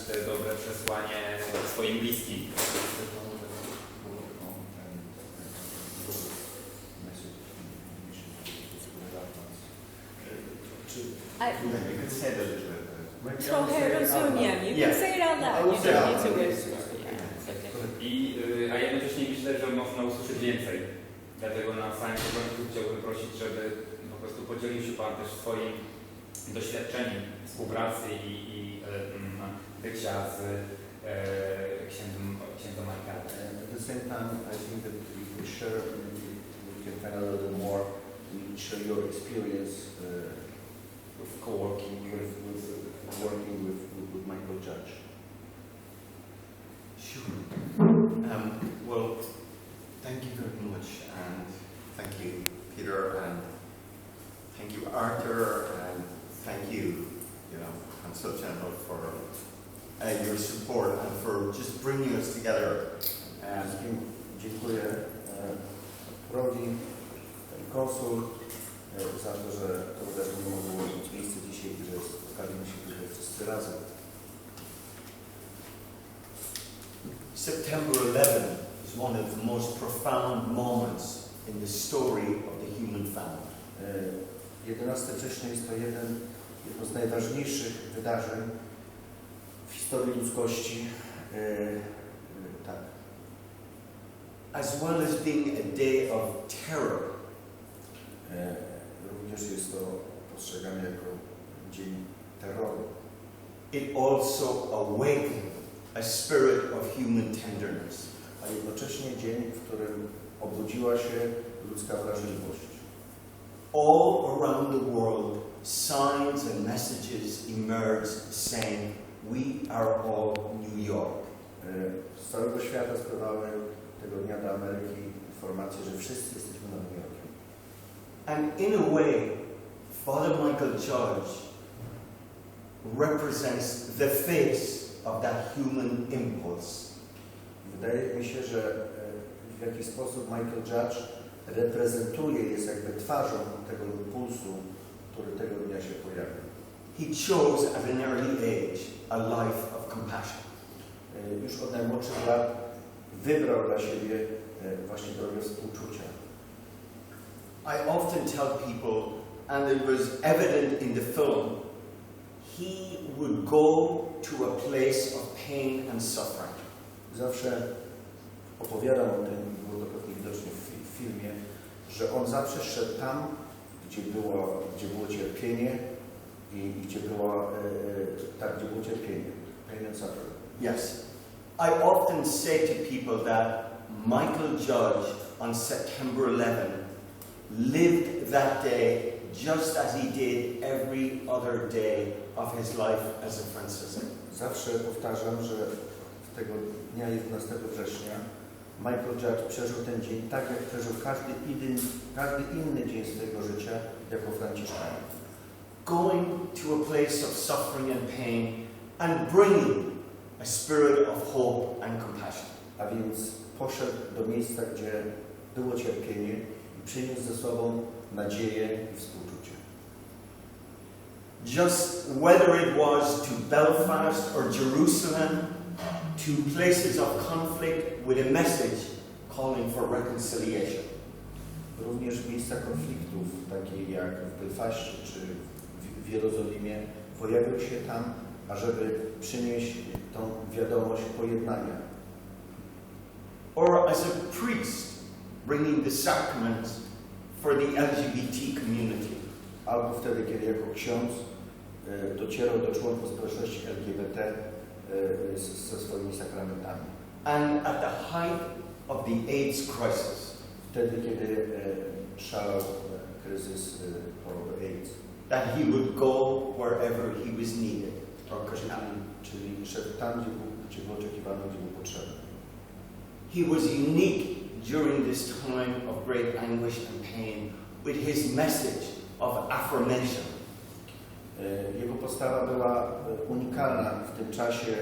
te dobre przesłanie swoim bliskim. Trochę rozumiem. You can say it out loud. You don't need to whisper. A jednocześnie myślę, że można usłyszeć więcej. Dlatego na samym początku chciałbym prosić, żeby po prostu podzielił się Pan też swoim doświadczeniem współpracy i bycia z księdzem Mychal'ą. At the same time, I think that we share, we can find out a little more, we share your experience with working with Mychal'a Judge. Sure. Well, thank you very much, and thank you, Peter, and thank you, Arthur, and thank you, Consulate General, for your support and for just bringing us together. Wszystkim dziękuję Prodi, konsul, za to, że to wydarzenie mogło mieć miejsce dzisiaj, że spotkaliśmy się tutaj wszyscy razem. September 11 is one of the most profound moments in the story of the human family. 11 września jest to jedno z najważniejszych wydarzeń w historii ludzkości. Tak. As well as being a day of terror. Również jest to postrzegane jako dzień terroru. It also awakened a spirit of human tenderness. A jednocześnie dzień, w którym obudziła się ludzka wrażliwość. All around the world, signs and messages emerged saying, "We are all New York." Z całego świata spływały tego dnia do Ameryki informacje, że wszyscy jesteśmy Nowym Jorkiem. And in a way, Father Mychal'a Judge represents the face of that human impulse. Wydaje mi się, że w jakiś sposób Mychal'a Judge reprezentuje, jest jakby twarzą tego impulsu, który tego dnia się pojawia. He chose at an early age a life of compassion. Już od najmłodszych lat wybrał dla siebie właśnie drogę współczucia. I often tell people, and it was evident in the film, he would go to a place of pain and suffering. Zawsze opowiadam o tym, było to pewnie widoczne w filmie, że on zawsze szedł tam, gdzie było cierpienie i gdzie było cierpienie. Pain and suffering. Yes. I often say to people that Mychal'a Judge on September 11 lived that day just as he did every other day of his life as a Franciscan. Zawsze powtarzam, że tego dnia 11 września Mychal'a Judge przeżył ten dzień tak, jak przeżył każdy inny dzień swojego życia jako franciszkanin. Going to a place of suffering and pain and bringing a spirit of hope and compassion. A więc poszedł do miejsca, gdzie było cierpienie i przyniósł ze sobą nadzieję i współczucie. Just whether it was to Belfast or Jerusalem, to places of conflict with a message calling for reconciliation. Również miejsca konfliktów, takie jak w Belfaście czy w Jerozolimie, pojawił się tam, ażeby przynieść tą wiadomość pojednania. Or as a priest bringing the sacraments for the LGBT community. Albo wtedy, kiedy jako ksiądz docierał do członków społeczności LGBT ze swoimi sakramentami. And at the height of the AIDS crisis, wtedy, kiedy szalał kryzys choroby AIDS, that he would go wherever he was needed. Czyli szedł tam, gdzie był oczekiwany, gdzie był potrzebny. He was unique during this time of great anguish and pain with his message of affirmation. Jego postawa była unikalna w tym czasie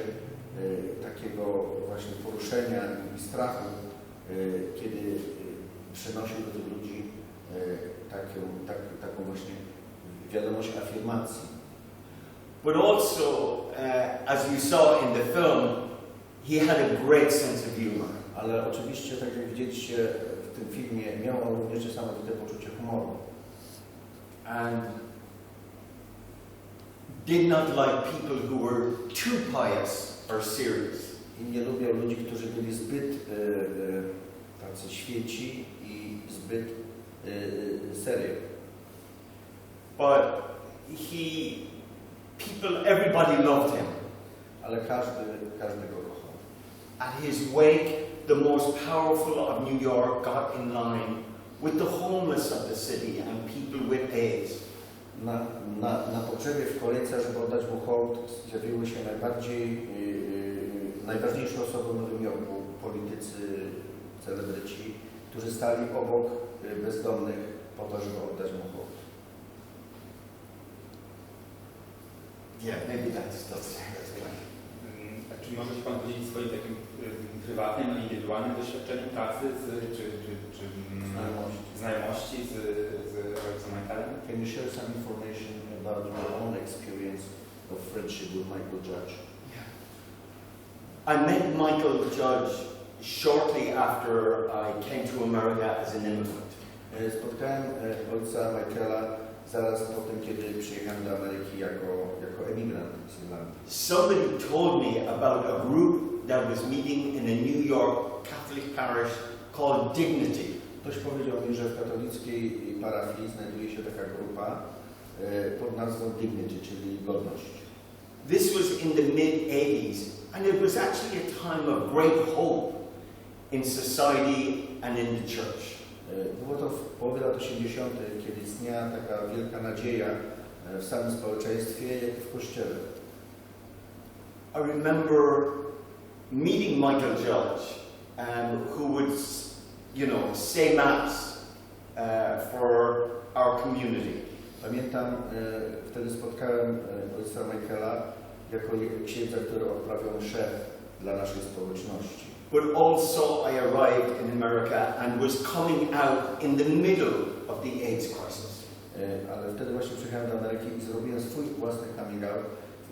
takiego właśnie poruszenia i strachu, kiedy przynosił do tych ludzi taką właśnie wiadomość afirmacji. But also, as you saw in the film, he had a great sense of humor. Ale oczywiście, tak jak widzieliście w tym filmie, miał on również niesamowite poczucie humoru. And did not like people who were too pious or serious. I nie lubiał ludzi, którzy byli zbyt tacy świeci i zbyt serio. But everybody loved him. Ale każdy go kochał. At his wake, the most powerful of New York got in line with the homeless of the city and people with AIDS. Na pogrzebie w kolejce, żeby oddać mu hołd, zjawiły się najważniejsze osoby w Nowym Jorku, politycy, celebryci, którzy stali obok bezdomnych po to, żeby oddać mu hołd. Yeah, maybe that's Czy może się Pan podzielić swoim takim prywatnym, indywidualnym doświadczeniem pracy czy znajomości z ojcem Mychal'em? Can you share some information about your own experience of friendship with Mychal'a Judge? Yeah. I met Mychal'a Judge shortly after I came to America as an immigrant. Spotkałem ojca Mychal'a zaraz po tym, kiedy przyjechałem do Ameryki jako emigrant z Irlandii. Somebody told me about a group that was meeting in a New York Catholic parish called Dignity. Ktoś powiedział mi, że w katolickiej parafii znajduje się taka grupa pod nazwą Dignity, czyli godność. This was in the mid-80s, and it was actually a time of great hope in society and in the church. Było to w połowie lat 80., kiedy istniała taka wielka nadzieja w samym społeczeństwie, jak i w Kościele. I remember meeting Mychal'a Judge, who would, say mass for our community. Pamiętam, wtedy spotkałem ojca Mychal'a jako księdza, który odprawiał mszę dla naszej społeczności. But also I arrived in America and was coming out in the middle of the AIDS crisis. Ale wtedy właśnie przyjechałem do Ameryki i zrobiłem swój własny coming out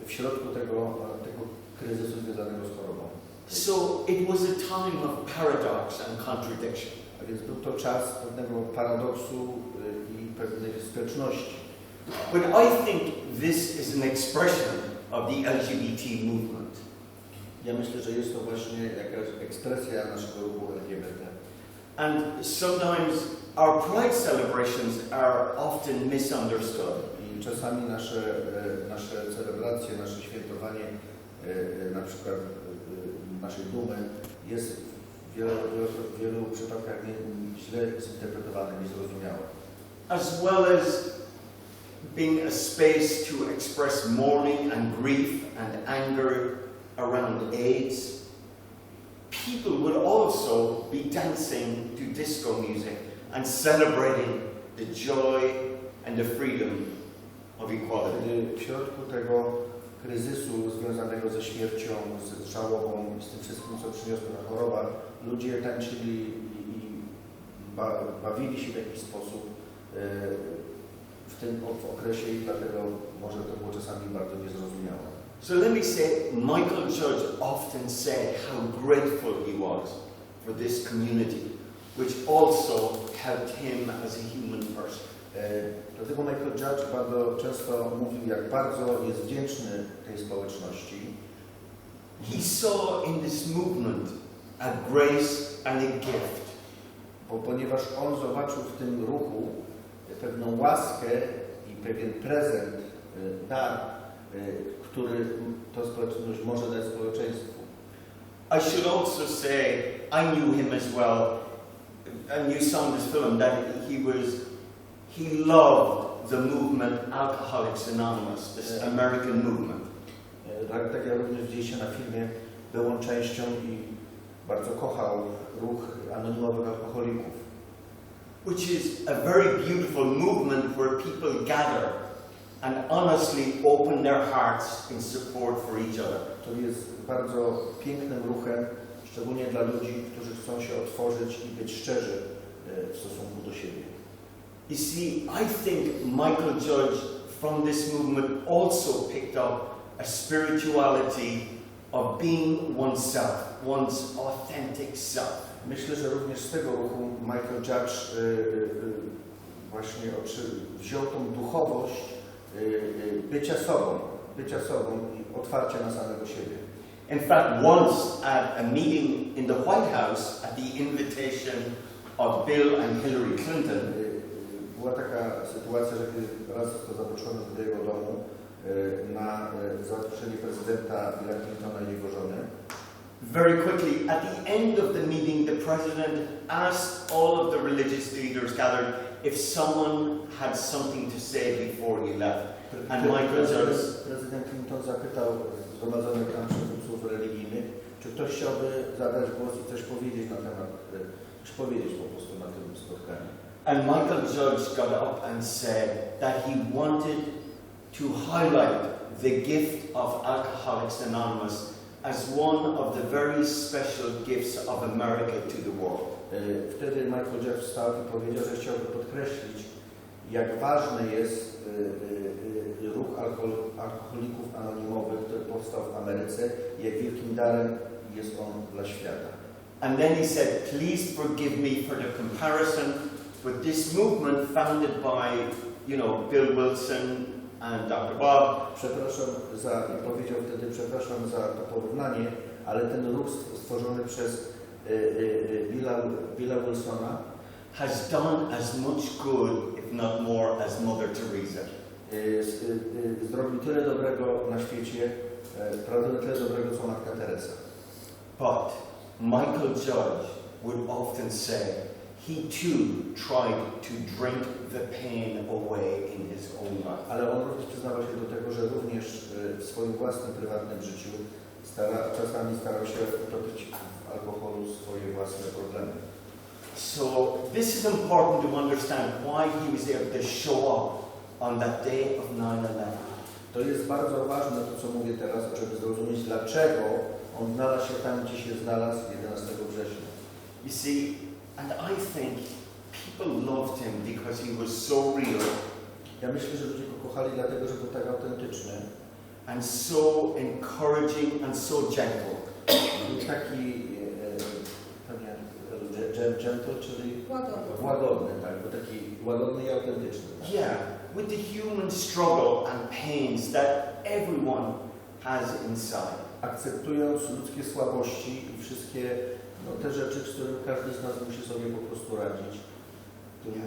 w środku tego kryzysu związanego z chorobą. So it was a time of paradox and contradiction. A więc był to czas pewnego paradoksu i pewnej sprzeczności. But I think this is an expression of the LGBT movement. Ja myślę, że jest to właśnie jakaś ekspresja naszego ruchu LGBT. And sometimes our pride celebrations are often misunderstood. I czasami nasze celebracje, nasze świętowanie, na przykład naszej dumy, jest w wielu przypadkach źle zinterpretowane, niezrozumiałe. As well as being a space to express mourning and grief and anger around AIDS, people would also be dancing to disco music and celebrating the joy and the freedom of equality. W środku tego kryzysu związanego ze śmiercią, z żałobą, z tym wszystkim, co przyniosła ta choroba, ludzie tańczyli i bawili się w jakiś sposób w tym okresie i dlatego może to było czasami bardzo niezrozumiałe. So let me say, Mychal'a Judge often said how grateful he was for this community, which also helped him as a human person. Dlatego Mychal'a Judge bardzo często mówił, jak bardzo jest wdzięczny tej społeczności. He saw in this movement a grace and a gift. Ponieważ on zobaczył w tym ruchu pewną łaskę i pewien prezent, dar, który to społeczność może dać społeczeństwu. I should also say, I knew him as well, and you saw in this film that he loved the movement Alcoholics Anonymous, this American movement. Tak jak również widzieliście na filmie, był on częścią i bardzo kochał ruch anonimowych alkoholików. Which is a very beautiful movement where people gather and honestly open their hearts in support for each other. To jest bardzo pięknym ruchem, szczególnie dla ludzi, którzy chcą się otworzyć i być szczerzy w stosunku do siebie. You see, I think Mychal'a Judge from this movement also picked up a spirituality of being oneself, one's authentic self. Myślę, że również z tego ruchu Mychal'a Judge właśnie wziął tą duchowość bycia sobą i otwarcia na samego siebie. In fact, once at a meeting in the White House at the invitation of Bill and Hillary Clinton, była taka sytuacja, że kiedy raz został zaproszony do jego domu na zaproszenie prezydenta Billa Clintona i jego żony. very quickly, at the end of the meeting, the president asked all of the religious leaders gathered if someone had something to say before he left. And Mychal'a Judge, prezydent Clinton zapytał zgromadzonych tam przywódców religijnych, czy ktoś chciałby zabrać głos i coś powiedzieć na temat, coś powiedzieć po prostu na tym spotkaniu. and Mychal'a Judge got up and said that he wanted to highlight the gift of Alcoholics Anonymous as one of the very special gifts of America to the world. Wtedy Mychal'a Judge wstał i powiedział, że chciałby podkreślić, jak ważny jest ruch alkoholików anonimowych, który powstał w Ameryce, i jak wielkim darem jest on dla świata. And then he said, please forgive me for the comparison, but this movement founded by, Bill Wilson and Dr. Bob. Przepraszam za to porównanie, ale ten ruch stworzony przez Billa Wilsona has done as much good, if not more, as Mother Teresa. Zrobił tyle dobrego na świecie, prawda, tyle dobrego co Matka Teresa. But Mychal'a Judge would often say he too tried to drink the pain away in his own life. Ale on również przyznawał się do tego, że również w swoim własnym, prywatnym życiu czasami starał się utopić w alkoholu swoje własne problemy. So this is important to understand why he was able to show up on that day of 9/11. To jest bardzo ważne, to co mówię teraz, żeby zrozumieć, dlaczego on znalazł się tam, gdzie się znalazł 11 września. You see, and I think people loved him because he was so real. Ja myślę, że ludzie go kochali dlatego, że był tak autentyczny. And so encouraging and so gentle. Był taki gentle, czyli łagodny, tak, był taki łagodny i autentyczny. Tak? Yeah, with the human struggle and pains that everyone has inside. Akceptując ludzkie słabości i wszystkie te rzeczy, z którymi każdy z nas musi sobie po prostu radzić.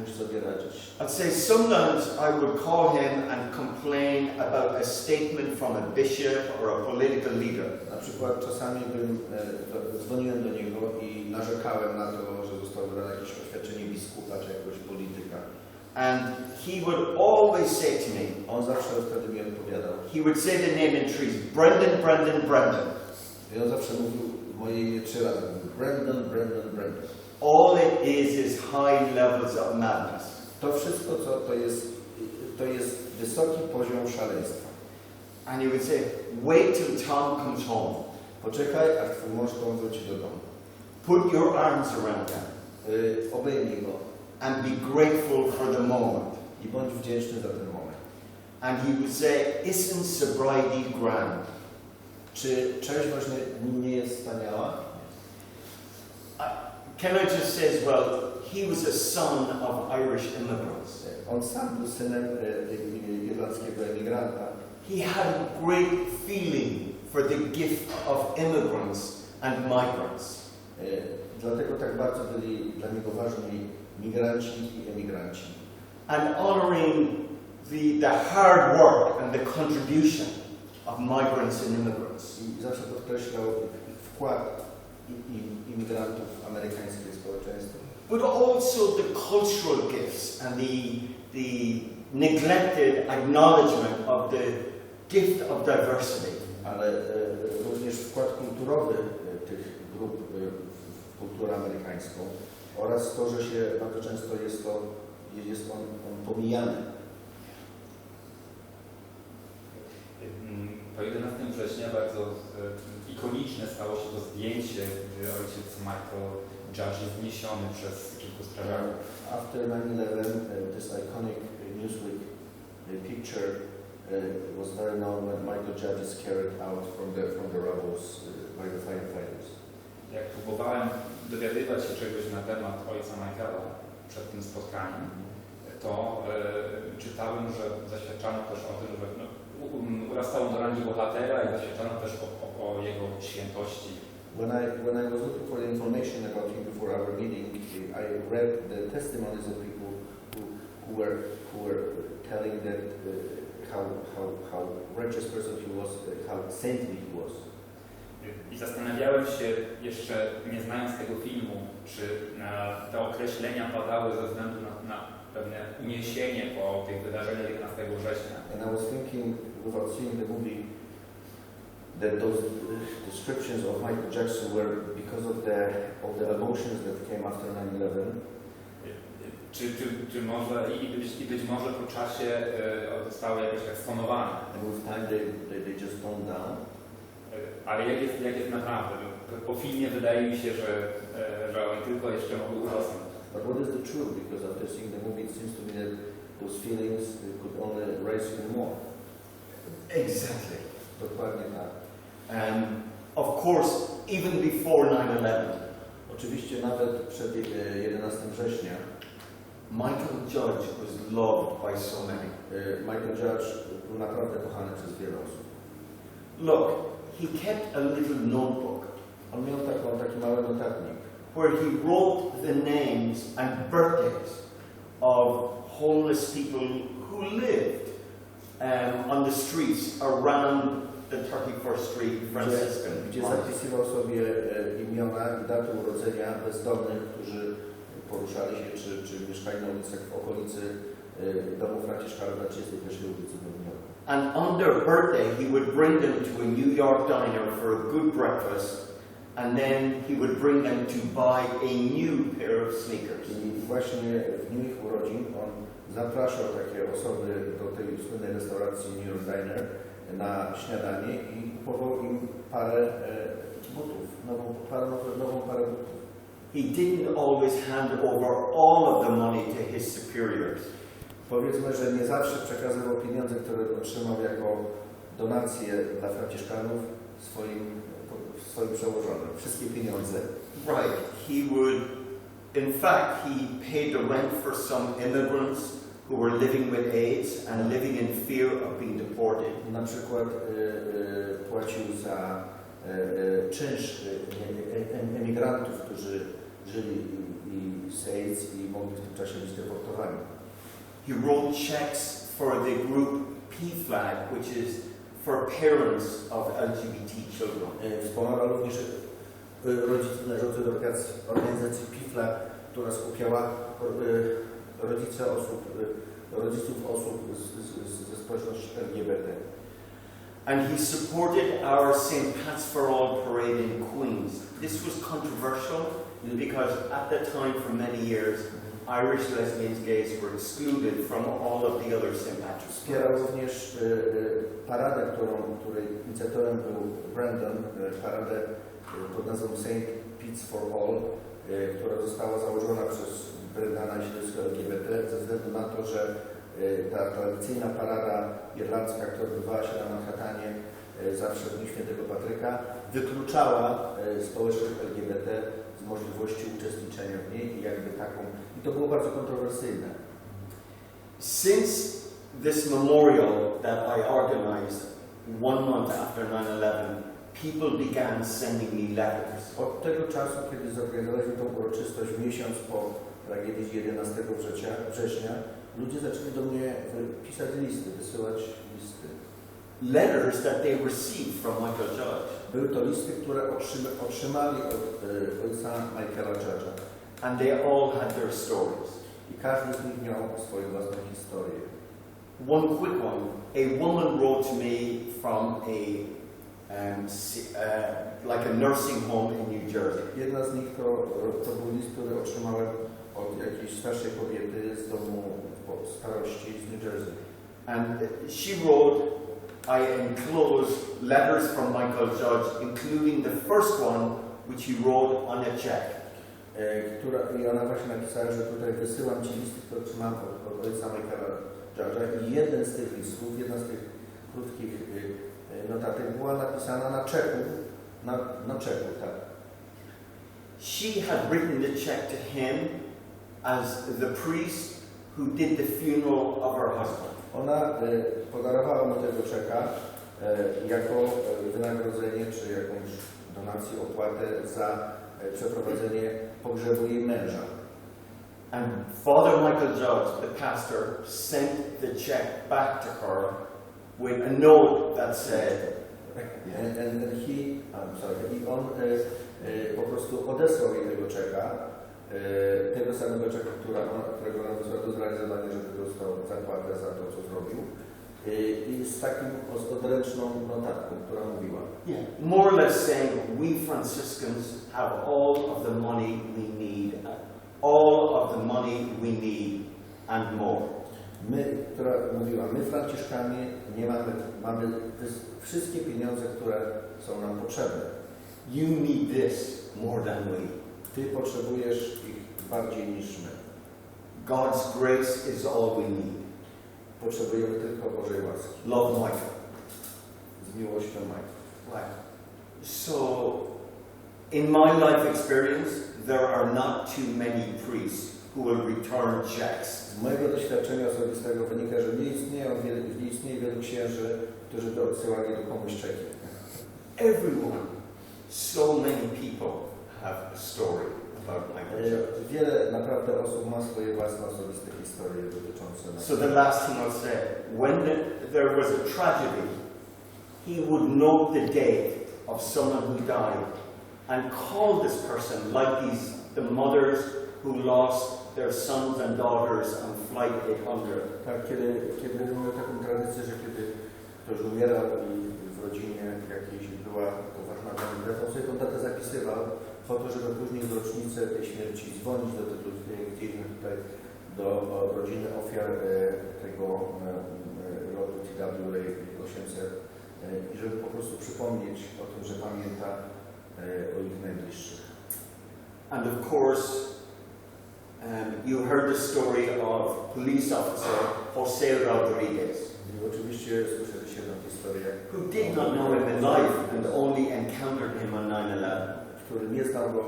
Musi sobie radzić. I'd say sometimes I would call him and complain about a statement from a bishop or a political leader. Na przykład czasami dzwoniłem do niego i narzekałem na to, że zostało wydane jakieś oświadczenie biskupa czy jakiegoś polityka. And he would always say to me, on zawsze wtedy mi odpowiadał. He would say the name in trees, Brendan. I on zawsze mówił moje imię 3 razy. Brendan. All it is high levels of madness. To wszystko, co to jest wysoki poziom szaleństwa. And he would say, wait till Tom comes home. Poczekaj, aż twój mąż wróci do domu. Put your arms around him. Obejmij go. And be grateful for the moment. I bądź wdzięczny za ten moment. And he would say, isn't sobriety grand? Czy trzeźwość nie jest wspaniała? Can I just say as well, he was a son of Irish immigrants. On sam był synem irlandzkiego emigranta. He had a great feeling for the gift of immigrants and migrants. Dlatego tak bardzo byli dla niego ważni migranci i emigranci. And honoring the hard work and the contribution of migrants and immigrants. I zawsze podkreślał wkład imigrantów w amerykańskie społeczeństwo. But also the cultural gifts and the neglected acknowledgement of the gift of diversity. Ale również wkład kulturowy tych grup w kulturę amerykańską oraz to, że się bardzo często jest on pomijany. Po 11 września bardzo ikoniczne stało się to zdjęcie, gdzie ojciec Mychal'a Judge jest zniesiony przez kilku strażaków. After 9/11, this iconic Newsweek picture It was very known when Mychal'a Judge is carried out from the rebels by the firefighters. Jak próbowałem dowiadywać się czegoś na temat ojca Mychal'a przed tym spotkaniem, to czytałem, że zaświadczano też o tym, że urastał do rangi bohatera i zaświadczano też o jego świętości. When I was looking for information about him before our meeting, I read the testimonies of people who were telling that how righteous person he was, how saintly he was. I zastanawiałem się, jeszcze nie znając tego filmu, czy te określenia padały ze względu na pewne uniesienie po tych wydarzeniach 11 września. And I was thinking, without seeing the movie, that those descriptions of Michael Jackson were because of the emotions that came after 9/11. Czy może być może po czasie zostały jakoś eksponowane. And with time they just toned down. Ale jak jest naprawdę? Po filmie wydaje mi się, że on tylko jeszcze mógł urosnąć. But what is the truth? Because after seeing the movie, it seems to me that those feelings could only rise even more. Exactly. Dokładnie tak. Of course, even before 9/11, oczywiście nawet przed 11 września Mychal'a Judge was loved by so many. Mychal'a Judge był naprawdę kochany przez wiele osób. Look, he kept a little notebook. On miał taki mały notatnik, where he wrote the names and birthdays of homeless people who lived on the streets around the 31st Street Franciscan. Gdzie zapisywał sobie imiona i daty urodzenia bezdomnych, którzy poruszali się czy mieszkali na ulicach w okolicy domu Franciszkanów na 31 ulicy w Nowym Jorku. And on their birthday he would bring them to a New York diner for a good breakfast, and then he would bring them to buy a new pair of sneakers. I właśnie w dniu ich urodzin on zapraszał takie osoby do tej słynnej restauracji New York Diner na śniadanie i kupował im parę butów, nową parę butów. He didn't always hand over all of the money to his superiors. Powiedzmy, że nie zawsze przekazywał pieniądze, które otrzymał jako donacje dla Franciszkanów swoim przełożonym. Wszystkie pieniądze. Right. He would, in fact, he paid the rent for some immigrants who were living with AIDS and living in fear of being deported. Na przykład płacił za czynsz emigrantów, którzy żyli z AIDS i mogli w tym czasie być deportowani. He wrote checks for the group P-Flag, which is for parents of LGBT children. Wspomagał również rodziców należących do organizacji P-Flag, która skupiała rodziców osób ze społeczności LGBT. And he supported our St. Pat's for All parade in Queens. This was controversial because at that time for many years Irish lesbians, gays were excluded from all of the other St. Patrick's. Wspierał również paradę, której inicjatorem był Brendanem, paradę pod nazwą St. Pat's for All, która została założona przez Brendana i środowisko LGBT ze względu na to, że ta tradycyjna parada irlandzka, która odbywała się na Manhattanie zawsze w dniu Świętego Patryka, wykluczała społeczność LGBT z możliwości uczestniczenia w niej i jakby taką. I to było bardzo kontrowersyjne. Since this memorial that I organized 1 month after 9/11, people began sending me letters. Od tego czasu, kiedy zorganizowaliśmy tę uroczystość miesiąc po tragedii 11 września, ludzie zaczęli do mnie pisać listy, wysyłać listy. Letters that they received from Mychal'a Judge. Były to listy, które otrzymali od ojca Mychal'a Judge'a. And they all had their stories. I każdy z nich miał swoją własną historię. One quick one. A woman wrote to me from like a nursing home in New Jersey. Jedna z nich to był list, który otrzymałem od jakiejś starszej kobiety z domu starości z New Jersey. And she wrote, I enclosed letters from Mychal'a Judge, including the first one, which he wrote on a check. I ona właśnie napisała, że tutaj wysyłam Ci listy, które otrzymałam od ojca Mychal'a Judge'a i jeden z tych listów, jedna z tych krótkich notatek była napisana na czeku, na czeku, tak. She had written the check to him as the priest who did the funeral of her husband. Ona podarowała mu tego czeka jako wynagrodzenie czy jakąś donację, opłatę za przeprowadzenie pogrzebu jej męża. And Father Mychal'a Judge, the pastor, sent the check back to her with a note that said, I on po prostu odesłał jej tego czeka, tego samego czeka, którego ona wysłała do zrealizowania, żeby dostał zapłatę za to, co zrobił. I z takim odręczną notatką, która mówiła. yeah, more or less saying, we Franciscans have all of the money we need, all of the money we need and more. Która mówiła, my Franciszkanie nie mamy wszystkie pieniądze, które są nam potrzebne. You need this more than we. Ty potrzebujesz ich bardziej niż my. God's grace is all we need. Potrzebujemy tylko Bożej łaski. Love Michael. Z miłością Michael. Right. So, in my life experience, there are not too many priests who will return checks. Z mojego doświadczenia osobistego wynika, że nie istnieje wielu księży, którzy by odsyłali do komuś czeki. Everyone, so many people have a story about Mychal'a Judge. Wiele naprawdę osób ma swoje własne osobiste historie dotyczące nas. So the last thing I'll say, when there was a tragedy, he would note the date of someone who died and call this person like the mothers who lost their sons and daughters on flight 800. Tak, kiedy mamy taką tradycję, że kiedy ktoś umierał i w rodzinie jakiejś była poważna data, on sobie tą datę zapisywał po to, żeby później w rocznicę tej śmierci dzwonić do tych ludzi, gdzieś tutaj do rodziny ofiar tego lotu TWA-800 i żeby po prostu przypomnieć o tym, że pamięta o ich najbliższych. And of course, you heard the story of police officer Jose Rodriguez. I oczywiście słyszeliście tę historię. Who did not know him in life and only encountered him on 9/11. Który nie znał go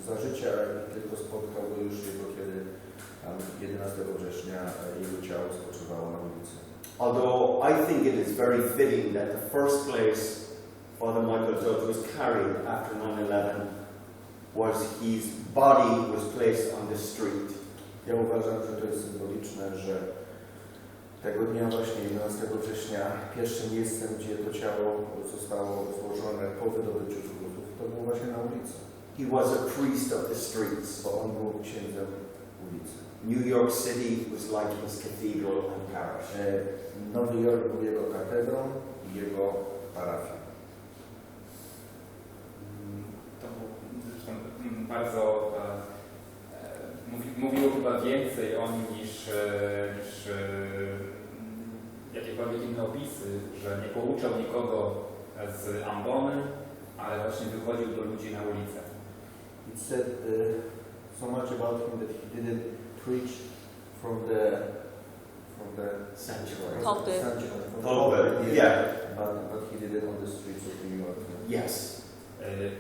za życia, tylko spotkał go już kiedy 11 września jego ciało spoczywało na ulicy. Although I think it is very fitting that the first place Father Mychal'a Judge was carried after 9/11 was his body was placed on the street. Ja uważam, że to jest symboliczne, że tego dnia właśnie 11 września pierwszym miejscem, gdzie to ciało zostało złożone po wydobyciu trupów, to było właśnie na ulicy. He was a priest of the streets. Bo on był księdzem ulicy. New York City was like his cathedral and parish. Nowy Jork był jego katedrą i jego parafią. To zresztą bardzo mówiło chyba więcej o nim niż jakiekolwiek inne opisy, że nie pouczał nikogo z ambony, ale właśnie wychodził do ludzi na ulicę. It said so much about him that he didn't preach from the Sanctuary. Pulpit, Yeah. But he did it on the streets of New York. Yes.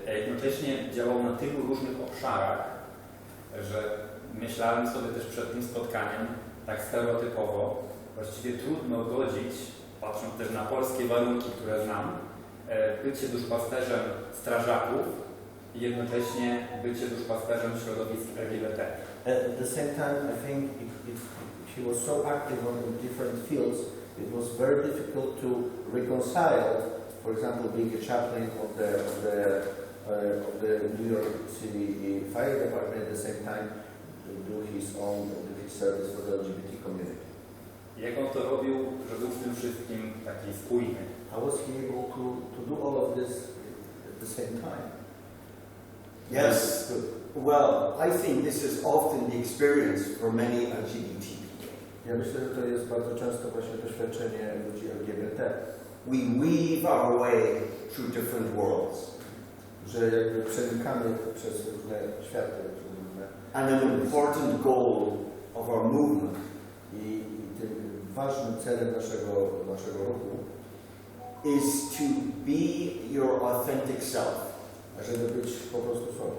Jednocześnie działał na tylu różnych obszarach, że myślałem sobie też przed tym spotkaniem, tak stereotypowo, właściwie trudno godzić, patrząc też na polskie warunki, które znam, bycie duszpasterzem strażaków i jednocześnie bycie duszpasterzem środowisk LGBT. At the same time, I think he was so active in different fields, it was very difficult to reconcile, for example, being a chaplain of the New York City Fire Department, at the same time do his service for the LGBT community. Jak on to robił, że był w tym wszystkim taki spójny? How was he able to do all of this at the same time? Yes. Well, I think this is often the experience for many LGBT people. Ja myślę, że to jest bardzo często właśnie doświadczenie ludzi LGBT. We weave our way through different worlds. Że jakby przenikamy przez różne światy, And an important goal of our movement i tym ważnym celem naszego ruchu is to be your authentic self, żeby być po prostu sobą,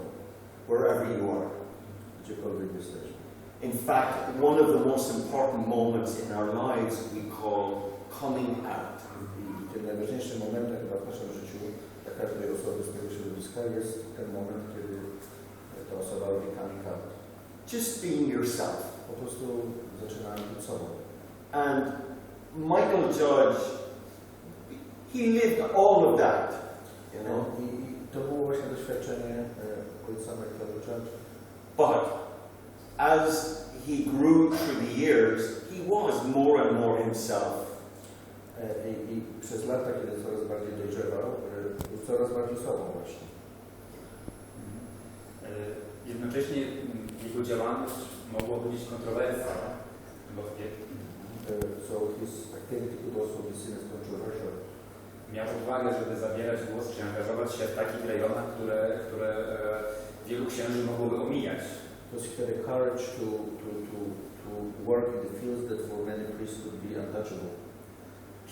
wherever you are. gdziekolwiek jesteśmy. In fact, one of the most important moments in our lives we call coming out. I tym najważniejszym momentem chyba w naszym życiu dla każdej osoby z tego środowiska jest ten moment, kiedy ta osoba robi coming out. Just being yourself. Po prostu zaczynamy być sobą. And Mychal'a Judge, he lived all of that, you know. I to było właśnie doświadczenie ojca Mychal'a Judge'a. But as he grew through the years, he was more and more himself. I przez lata, kiedy coraz bardziej dojrzewał, był coraz bardziej sobą właśnie. Jednocześnie jego działalność mogła budzić kontrowersje. So his activity could also be seen as controversial. Miał odwagę, żeby zabierać głos czy angażować się w takich rejonach, które wielu księży mogłoby omijać. Because he had the courage to work in the fields that for many priests could be untouchable.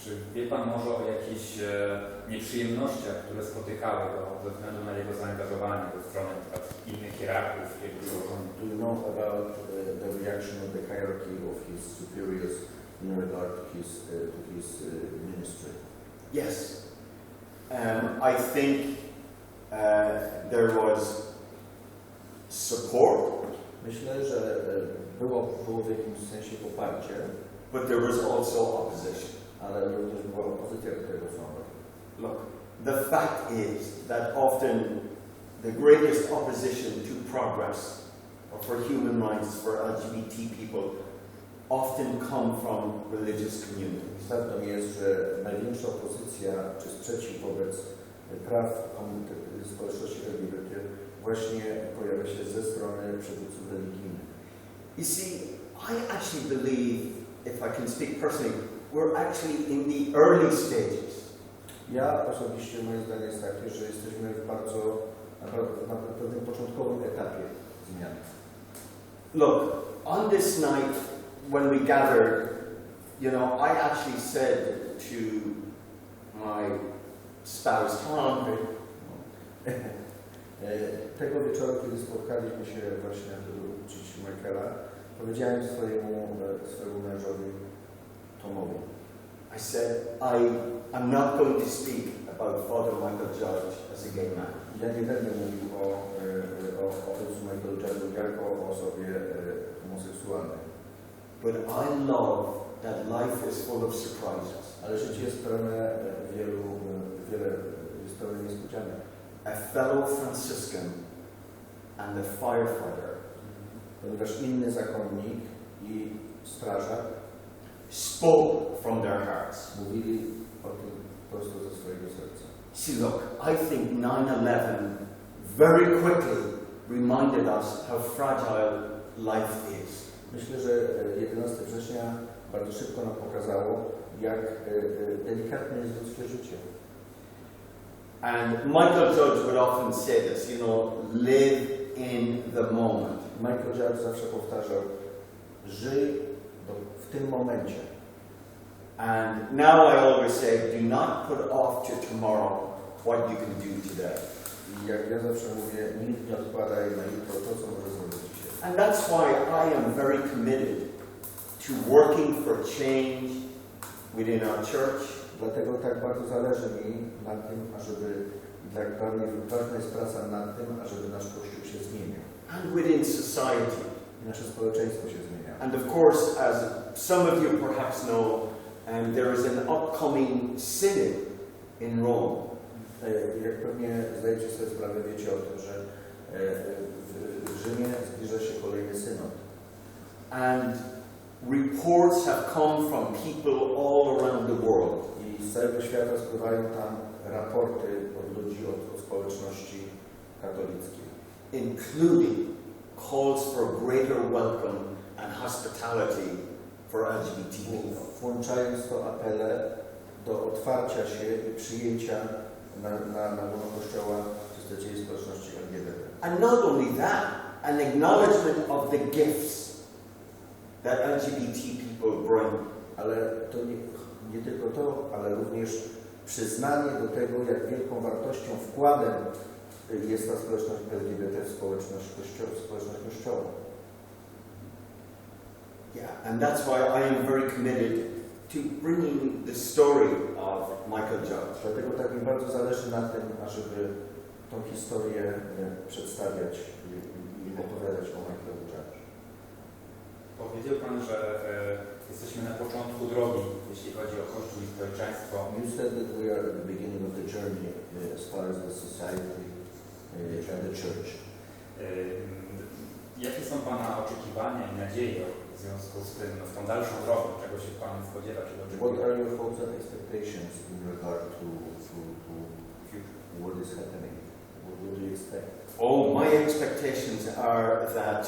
Czy wie Pan może o jakichś nieprzyjemnościach, które spotykały go ze względu na jego zaangażowanie ze strony innych hierarchów? Do you know about the reaction of the hierarchy of his superiors in regard to his ministry? Yes. I think there was support. Myślę, że było w jakimś sensie poparcie, but there was also opposition. Ale również była opozycja do tego sądu. Look, the fact is that often the greatest opposition to progress or for human rights for LGBT people often come from religious communities. Prawdą jest, że największa opozycja czy sprzeciw wobec praw społeczności LGBT właśnie pojawia się ze strony przywódców religijnych. You see, I actually believe, if I can speak personally, we're actually in the early stages. Ja osobiście, moje zdanie jest takie, że jesteśmy na pewnym początkowym etapie zmian. Look, on this night when we gathered, you know, I actually said to my spouse, Tom, tego wieczoru, kiedy spotkaliśmy się właśnie, żeby uczyć Mychal'a, powiedziałem swojemu mężowi Tomowi. I said, I'm not going to speak about Father Mychal'a Judge as a gay man. Ja nie będę mówił o ojcu Mychal'u Judge'u jako o osobie homoseksualnej. But I love that life is full of surprises. Ale życie jest pełne jest pełne niespodzianek. A fellow Franciscan and a firefighter, Ponieważ inny zakonnik i strażak spoke from their hearts. mówili o tym prosto ze swojego serca. See, look, I think 9/11 very quickly reminded us how fragile life is. Myślę, że 11 września bardzo szybko nam pokazało, jak delikatne jest ludzkie życie. And Mychal'a Judge would often say this, you know, live in the moment. Mychal'a Judge zawsze powtarzał, żyj w tym momencie. And now I always say, do not put off to tomorrow what you can do today. I jak ja zawsze mówię, nikt nie odkładaj na jutro to, co może zrobić dzisiaj. And that's why I am very committed to working for change within our church. Dlatego tak bardzo zależy mi na tym, ażeby, ważna jest praca nad tym, ażeby nasz Kościół się zmieniał. And within society. I nasze społeczeństwo się zmienia. And of course, as some of you perhaps know, there is an upcoming synod in Rome. Jak pewnie zdajecie sobie sprawę, wiecie o tym, że w Rzymie zbliża się kolejny synod. And reports have come from people all around the world. I z całego świata spływają tam raporty od ludzi, od społeczności katolickiej. Including calls for greater welcome and hospitality for LGBT people. Włączając to apele do otwarcia się i przyjęcia na łono Kościoła przedstawicieli społeczności LGBT. And not only that, an acknowledgement of the gifts that LGBT people bring. Ale to nie tylko to, ale również przyznanie do tego, jak wielką wartością, wkładem jest ta społeczność LGBT w społeczność Kościoła. Yeah, and that's why I am very committed to bringing the story of Mychal'a Judge. Dlatego tak mi bardzo zależy na tym, ażeby tą historię przedstawiać i opowiadać o Mychal'u Judge'ie. Powiedział Pan, że jesteśmy na początku drogi, jeśli chodzi o Kościół i społeczeństwo. You said that we are at the beginning of the journey as far as the society and the church. Jakie są Pana oczekiwania i nadzieje w związku z tym, z tą dalszą drogą, czego się Pan spodziewa, czego What oczekuje? are your hopes and expectations in regard to what is happening? What do you expect? Oh, my expectations are that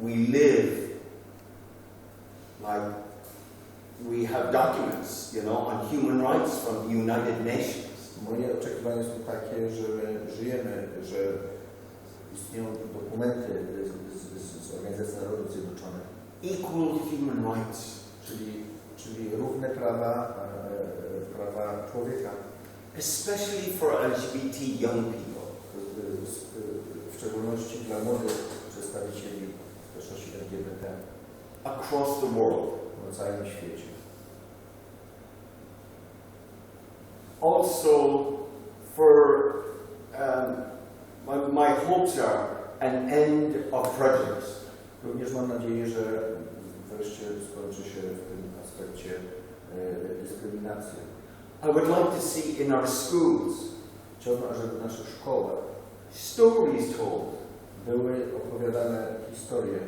we live like we have documents, you know, on human rights from the United Nations. Moje oczekiwania są takie, że my żyjemy, że istnieją dokumenty z Organizacji Narodów Zjednoczonych. Equal human rights. Czyli równe prawa człowieka. Especially for LGBT young people. W szczególności dla młodych przedstawicieli społeczności LGBT. Across the world. Na całym świecie. Also, for my hopes are an end of prejudice. Również mam nadzieję, że wreszcie skończy się w tym aspekcie dyskryminacja. I would like to see in our schools Chciałbym, żeby w naszych szkołach stories told, były opowiadane historie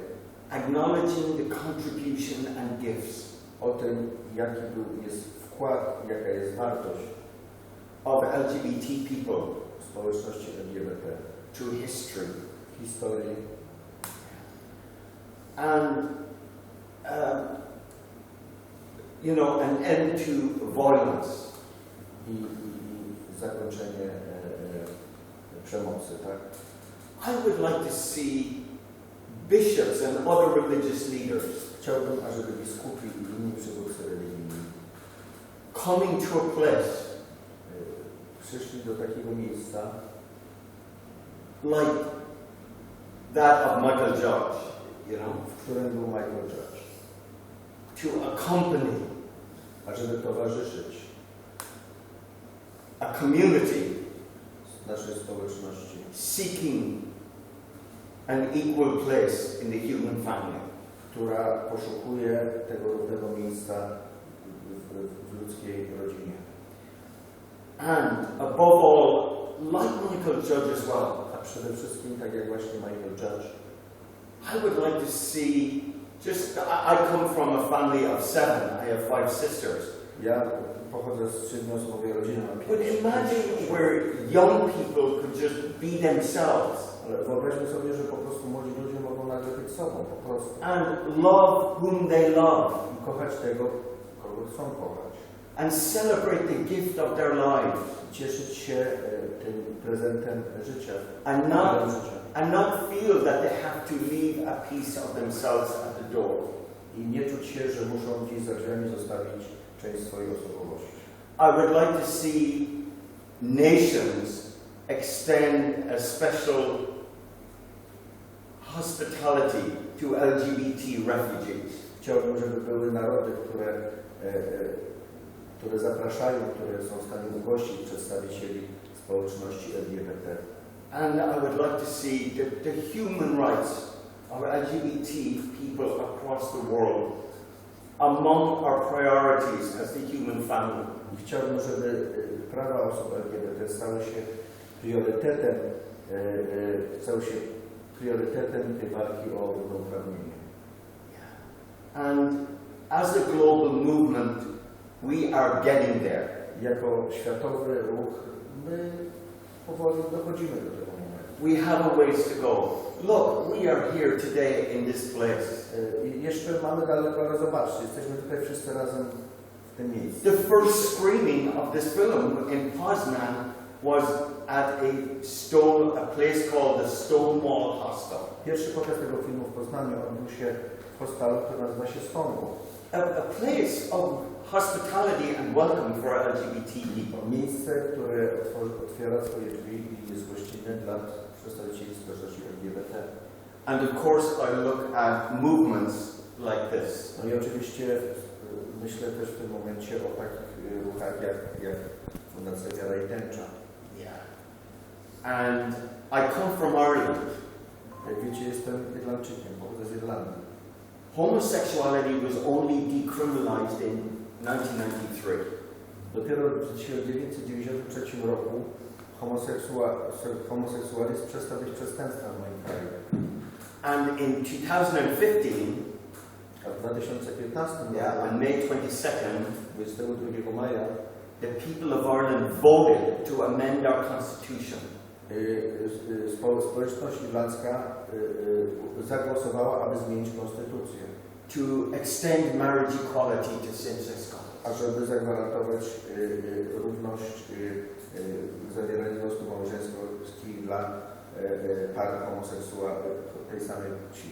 acknowledging the contribution and gifts o tym, jaki jest wkład, jaka jest wartość of LGBT people społeczności LGBT to history. w historii and you know, an end to violence i zakończenie przemocy, tak? I would like to see bishops and other religious leaders Chciałbym, ażeby biskupi i inni przywódcy religijni coming to a place przyszli do takiego miejsca like that of Mychal'a Judge, you know, w którym był Mychal'a Judge, to accompany ażeby towarzyszyć a community naszej społeczności, seeking an equal place in the human family. która poszukuje tego równego miejsca w ludzkiej rodzinie. And above all, like Mychal'a Judge as well, A przede wszystkim, tak jak właśnie Mychal'a Judge, I would like to see I come from a family of 7. I have 5 sisters. ja pochodzę z 7-osobowej rodziny, mam But 5 imagine where young people could just be themselves ale wyobraźmy sobie, że po prostu młodzi ludzie mogą nagle być sobą, po prostu. and love whom they love I kochać tego, kogo chcą kochać. and celebrate the gift of their lives Cieszyć się tym prezentem życia. and not feel that they have to leave a piece of themselves at the door. I nie czuć się, że muszą gdzieś za drzwiami zostawić część swojej osobowości. I would like to see nations extend a special hospitality to LGBT refugees. Chciałbym, żeby były narody, które zapraszają, które są w stanie ugościć przedstawicieli społeczności LGBT. And I would like to see the human rights of LGBT people across the world among our priorities as the human family. I chciałbym, żeby prawa osób LGBT stały się priorytetem tej walki o równouprawnienie. And as a global movement, we are getting there. Jako światowy ruch my powoli dochodzimy do tego momentu. We have a ways to go. Look, we are here today in this place. I jeszcze mamy daleko, ale zobaczcie, jesteśmy tutaj wszyscy razem w tym miejscu. The first screening of this film in Poznan was at a place called the Stonewall Hostel. Pierwszy pokaz tego filmu w Poznaniu odbył się w hostelu, który nazywa się Stonewall. a place of hospitality and welcome for LGBT people. Miejsce, które otwiera swoje drzwi i jest gościnne dla przedstawicieli społeczności LGBT. And of course I look at movements like this. No i oczywiście myślę też w tym momencie o takich ruchach jak Fundacja Wiara i Tęcza. Yeah. And I come from Ireland. Jak wiecie, jestem Irlandczykiem, pochodzę z Irlandii. Homosexuality was only decriminalized in 1993. Dopiero w 1993 roku homoseksualizm przestał być przestępstwem w moim kraju. And in 2015, A w 2015 on May 22nd, 22 maja, the people of Ireland voted to amend our constitution. Społeczność irlandzka zagłosowała, aby zmienić konstytucję. To extend marriage equality to same-sex couples. Ażeby zagwarantować równość zawierania związków małżeńskich dla par homoseksualnych tej samej płci.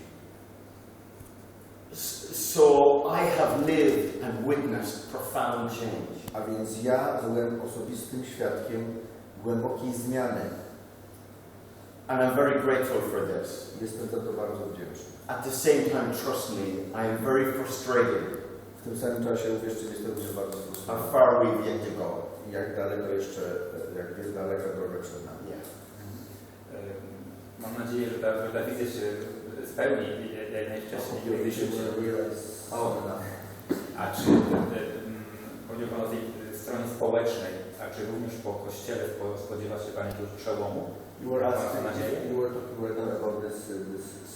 So I have lived and witnessed profound change. A więc ja byłem osobistym świadkiem głębokiej zmiany. And I'm very grateful for this. Jestem za to bardzo wdzięczny. At the same time, trust me, I am very frustrated W tym samym czasie, uwierzcie mi, jestem też bardzo how sfrustrowany. far we've yet to go. Jak daleko jeszcze, jak jest daleka droga przed nami. Yeah. Mam nadzieję, że ta wizja się spełni jak najwcześniej. Kiedy się A czy powiedział Pan o tej stronie społecznej, a czy również po Kościele spodziewa się Pan jakiegoś przełomu? You were talking right now about this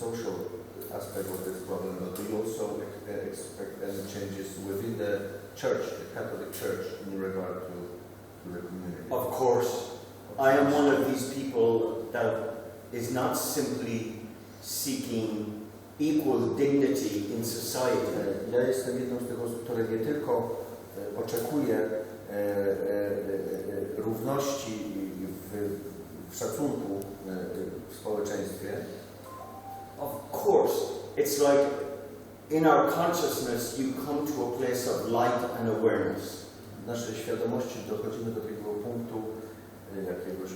social aspect of this problem, but do you also expect any changes within the church, the Catholic Church, in regard to the community? Of course, I am one of these people that is not simply seeking equal dignity in society. Ja jestem jedną z tych osób, które nie tylko oczekuje równości w szacunku w społeczeństwie. Of course, it's like in our consciousness you come to a place of light and awareness. W naszej świadomości dochodzimy do takiego punktu jakiegoś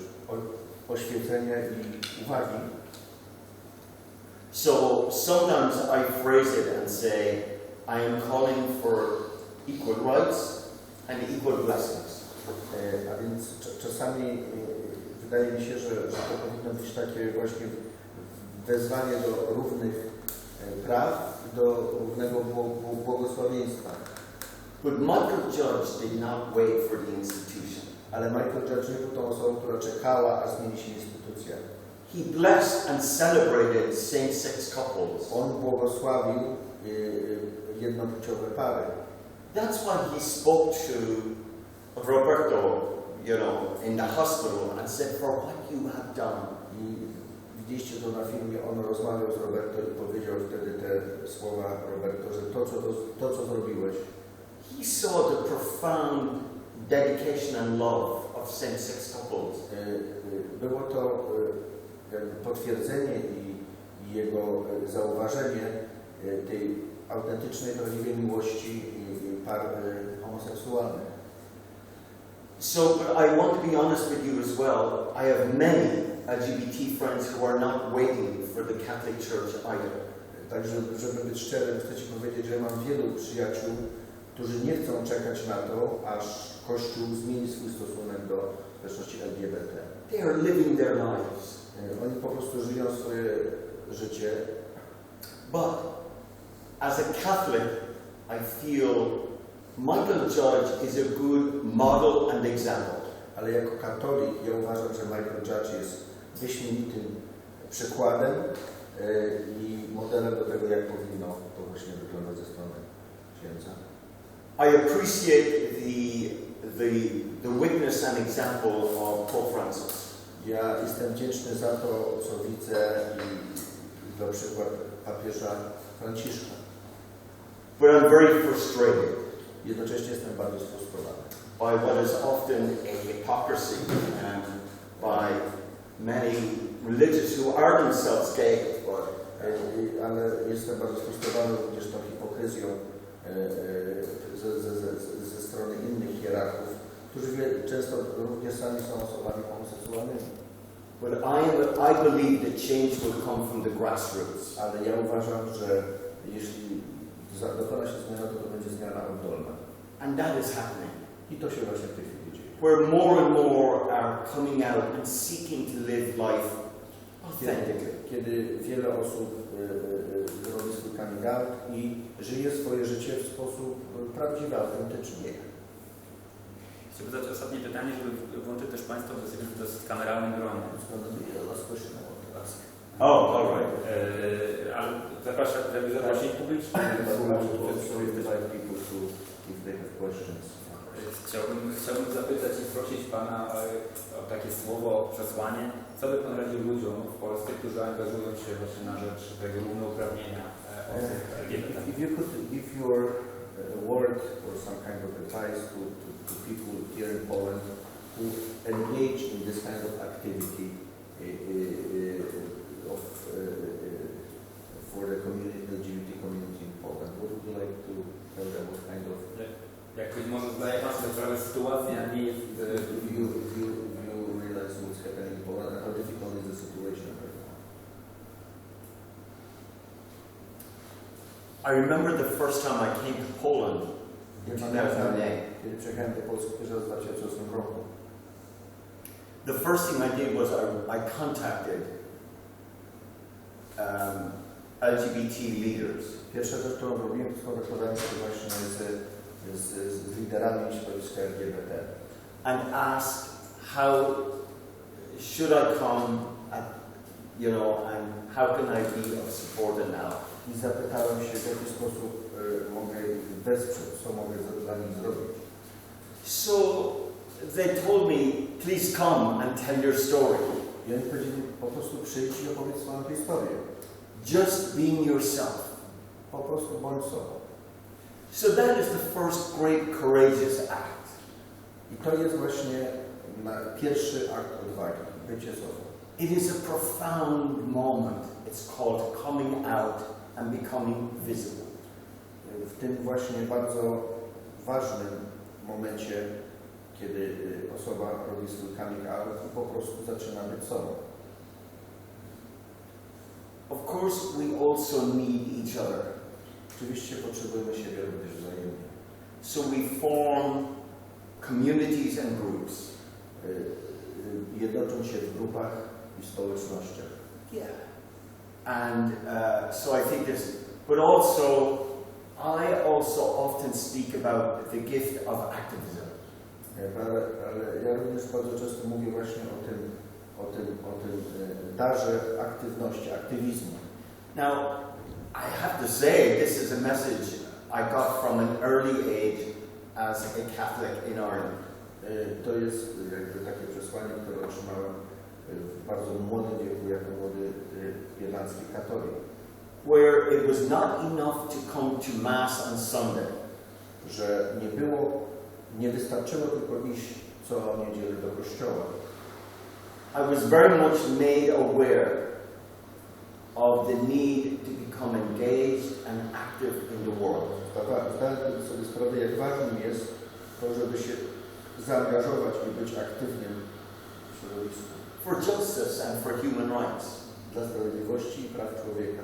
oświecenia i uwagi. So sometimes I phrase it and say, I am calling for equal rights and equal blessings. A więc czasami wydaje mi się, że to powinno być takie właśnie wezwanie do równych praw i do równego błogosławieństwa. But Michael Judge did not wait for the institution. Ale Michael Judge nie był tą osobą, która czekała, aż zmieni się instytucja. He blessed and celebrated same-sex couples. On błogosławił jednopłciowe pary. That's why he spoke to Roberto, in the hospital and said, for what you have done. I widzieliście to na filmie, on rozmawiał z Roberto i powiedział wtedy te słowa Roberto, że to co zrobiłeś. He saw the profound dedication and love of same-sex couples. Było to potwierdzenie i jego zauważenie tej autentycznej, prawdziwej miłości par homoseksualnych. So, but I want to be honest with you as well. I have many LGBT friends who are not waiting for the Catholic Church either. Także, żeby być szczerym, chcę Ci powiedzieć, że mam wielu przyjaciół, którzy nie chcą czekać na to, aż Kościół zmieni swój stosunek do społeczności LGBT. They are living their lives. Oni po prostu żyją swoje życie. But as a Catholic, I feel Michael Judge is a good model and example. Ale jako katolik ja uważam, że Michael Judge jest wyśmienitym przykładem i modelem do tego, jak powinno to właśnie wyglądać ze strony księdza. I appreciate the witness and example of Pope Francis. Ja jestem wdzięczny za to, co widzę i za przykład papieża Franciszka. But I'm very frustrated Jednocześnie jestem bardzo sfrustrowany by what is often a hypocrisy and by many religious who are themselves gay. ale jestem bardzo sfrustrowany również tą hipokryzją ze strony innych hierarchów, którzy często również sami są osobami homoseksualnymi. But I believe that change will come from the grassroots. Ale ja uważam, że jeśli dokona się zmiana, to będzie zmiana oddolna. And that is happening. I to się właśnie w tej chwili dzieje. Where more and more are coming out and seeking to live life authentically. Kiedy wiele osób robi swój coming out i żyje swoje życie w sposób prawdziwy, autentyczny. Chciałbym zadać ostatnie pytanie, żeby włączyć też Państwa w kameralnym gronie. Oh, all right. Ale zapraszam, żeby zaprosić publiczność. Chciałbym zapytać i prosić Pana o takie słowo, przesłanie. Co by Pan radził ludziom w Polsce, którzy angażują się właśnie na rzecz tego równouprawnienia osób LGBT? If you could give your word or some kind of advice to people here in Poland who engage in this kind of activity for the community, LGBT community in Poland, what would you like to tell them? What kind of Jakoś może zdaje Pan sobie sprawę, sytuacja nie jest... if you realize what's happening in Poland and how difficult is the situation right now? I remember the first time I came to Poland in 2008. Kiedy przyjechałem do Polski pierwszy raz w 2008 roku. The first thing I did was I contacted LGBT leaders. Pierwsza rzecz, którą robiłem, to kontaktowałem się właśnie z liderami środowiska LGBT. And asked how should I come, and how can I be of support and help. I zapytałem się, w jaki sposób mogę ich wesprzeć, co mogę dla nich zrobić. So they told me, please come and tell your story. I oni powiedzieli, po prostu przyjdź i opowiedz swoją historię. Just being yourself. Po prostu bądź sobą. So that is the first great courageous act. I to jest właśnie pierwszy akt odwagi, bycie sobą. It is a profound moment. It's called coming out and becoming visible. W tym właśnie bardzo ważnym momencie, kiedy osoba robi swój coming out i po prostu zaczyna być sobą. Of course, we also need each other. Oczywiście potrzebujemy siebie również wzajemnie. So we form communities and groups. Jednoczą się w grupach i społecznościach. Yeah. And so I think this, but also, I also often speak about the gift of activism. Ale ja również bardzo często mówię właśnie o tym darze aktywności, aktywizmu. Now, I have to say, this is a message I got from an early age as a Catholic in Ireland. To jest jakby takie przesłanie, które otrzymałem w bardzo młodym wieku, jako młody irlandzki katolik. Where it was not enough to come to Mass on Sunday. Że nie wystarczyło tylko iść co niedzielę do kościoła. I was very much made aware of the need to become engaged and active in the world. Zdałem sobie sprawę, jak ważnym jest to, żeby się zaangażować i być aktywnym w środowisku. For justice and for human rights. Dla sprawiedliwości i praw człowieka.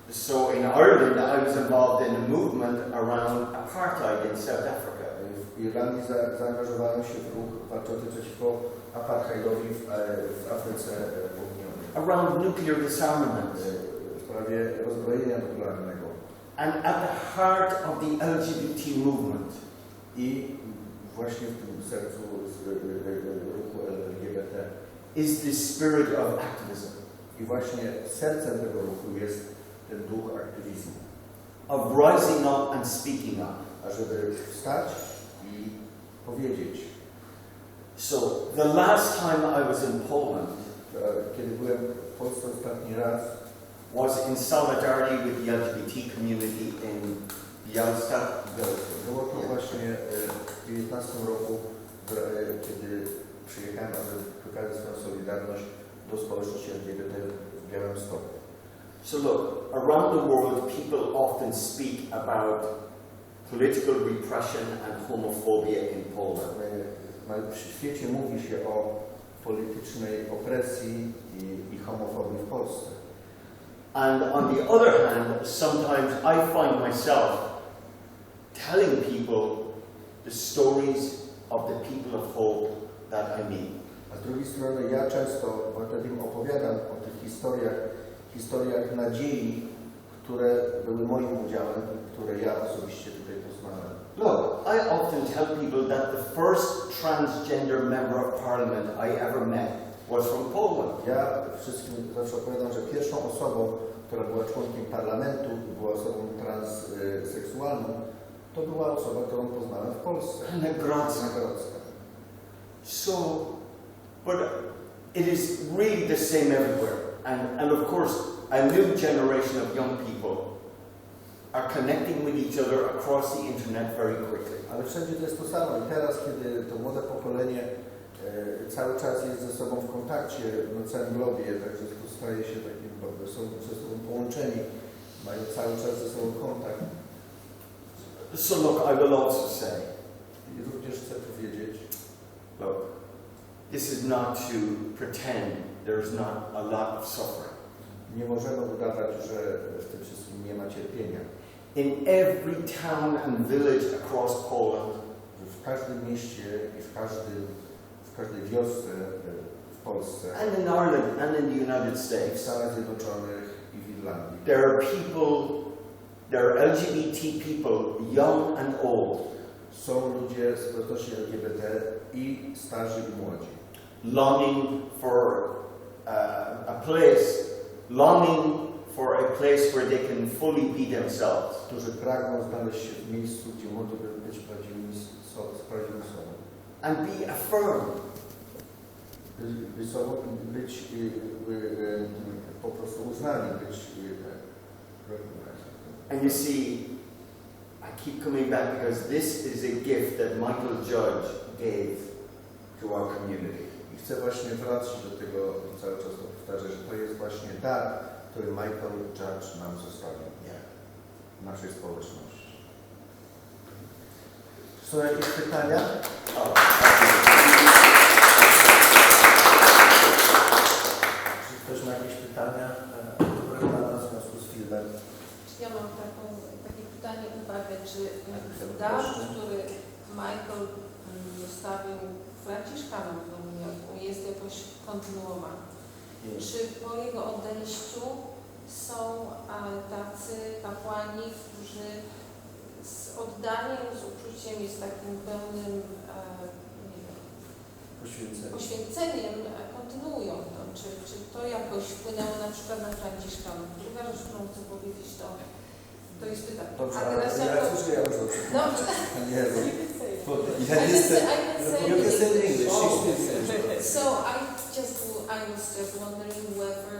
So in Ireland, I was involved in a movement around apartheid in South Africa. W Irlandii zaangażowałem się w ruch walczący przeciwko apartheidowi w Afryce Południowej. Around nuclear disarmament. W sprawie rozbrojenia nuklearnego. And at the heart of the LGBT movement. I właśnie w tym sercu ruchu LGBT is the spirit of activism. I właśnie sercem tego ruchu jest ten duch aktywizmu. Of rising up and speaking up. Ażeby wstać i powiedzieć. So, the last time I was in Poland, kiedy byłem w Polsce ostatni raz, was in solidarity with the LGBT community in Białystok. Było to właśnie w 2019 roku, kiedy przyjechałem, aby pokazać swoją solidarność do społeczności LGBT w Białymstoku. So look, around the world people often speak about political repression and homophobia in Poland. W świecie mówi się o politycznej opresji i homofobii w Polsce. And on the other hand, sometimes I find myself telling people the stories of the people of hope that I meet. A z drugiej strony ja często im opowiadam o tych historiach nadziei, które były moim udziałem, które ja osobiście tutaj poznałem. Look, I often tell people that the first transgender member of parliament I ever met was from Poland. Ja wszystkim zawsze opowiadam, że pierwszą osobą, która była członkiem parlamentu, była osobą transseksualną, to była osoba, którą poznałem w Polsce. Nagrodzka. So, but it is really the same everywhere. And of course, a new generation of young people are connecting with each other across the internet very quickly. Ale wszędzie to jest to samo. I teraz, kiedy to młode pokolenie cały czas jest ze sobą w kontakcie na całym globie, także to staje się takim, są ze sobą połączeni, mają cały czas ze sobą kontakt. So look, I will also say, I również chcę powiedzieć, look, this is not to pretend there's not a lot of suffering. Nie możemy udawać, że w tym wszystkim nie ma cierpienia. In every town and village across Poland, W każdym mieście i w każdej wiosce w Polsce, and in Ireland and in the United w States, Stanach Zjednoczonych i w Irlandii, there are LGBT people, young and old, są ludzie z społeczności LGBT i starzy i młodzi, longing for a place where they can fully be themselves. którzy pragną znaleźć się w miejscu, gdzie mogłyby być prawdziwymi sobą. And be affirmed. Być po prostu uznani, być And you see, I keep coming back because this is a gift that Mychal'a Judge gave to our community. I chcę właśnie wracać do tego, cały czas to powtarzać, że to jest właśnie dar, który Mychal'a Judge nam zostawił w naszej społeczności. Są jakieś pytania? Czy ktoś ma jakieś pytania w związku z filmem? Ja mam takie pytanie, uwagę, czy dar, który Mychal zostawił franciszkanom w Nowym Jorku, jest jakoś kontynuowany? Czy po jego odejściu są tacy kapłani, którzy z oddaniem, z uczuciem i z takim pełnym poświęceniem kontynuują to? Czy to jakoś wpłynęło na przykład na franciszkanów? Druga rzecz, którą chcę powiedzieć, to jest pytanie. Dobrze, A teraz ja słyszę, ja już dobrze. Nie, I can say in English. So I was just wondering whether,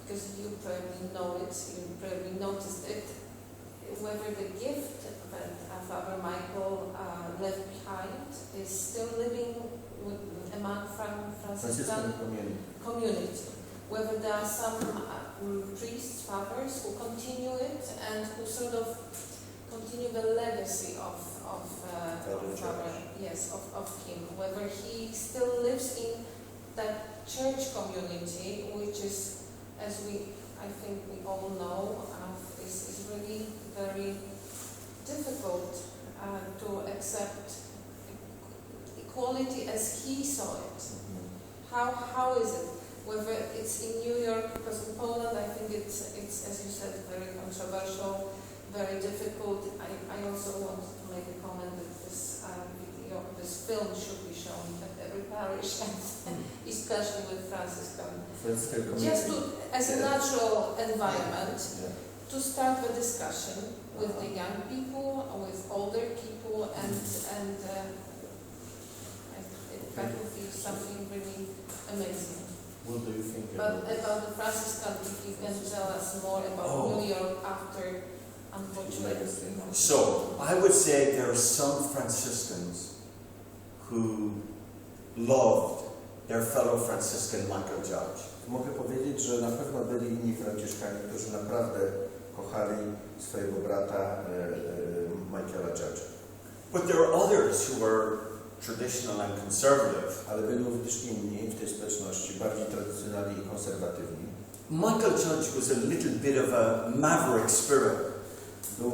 because you probably know it, you probably noticed it, whether the gift that Father Mychal left behind is still living among Franciscan community. Whether there are some priests, fathers who continue it and who sort of continue the legacy of him. Whether he still lives in that church community, which is, as I think we all know, is really very difficult to accept equality as he saw it. How is it? Whether it's in New York, because in Poland I think it's as you said, very controversial, very difficult. I also want to make a comment that this film should be shown at every parish, and especially with Franciscan. Just as a natural environment, to start the discussion with the young people, with older people, and that would be something really amazing. What do you think? But about the Franciscan, if you can tell us more about New York after, unfortunately. So, I would say there are some Franciscans who loved their fellow Franciscan Mychal'a Judge. Mogę powiedzieć, że na pewno byli inni Franciszkanie, którzy naprawdę kochali swojego brata Mychal'a Judge'a. But there are others who were traditional and conservative. Ale byli również inni w tej społeczności, bardziej tradycjonalni i konserwatywni. Mychal'a Judge was a little bit of a maverick spirit.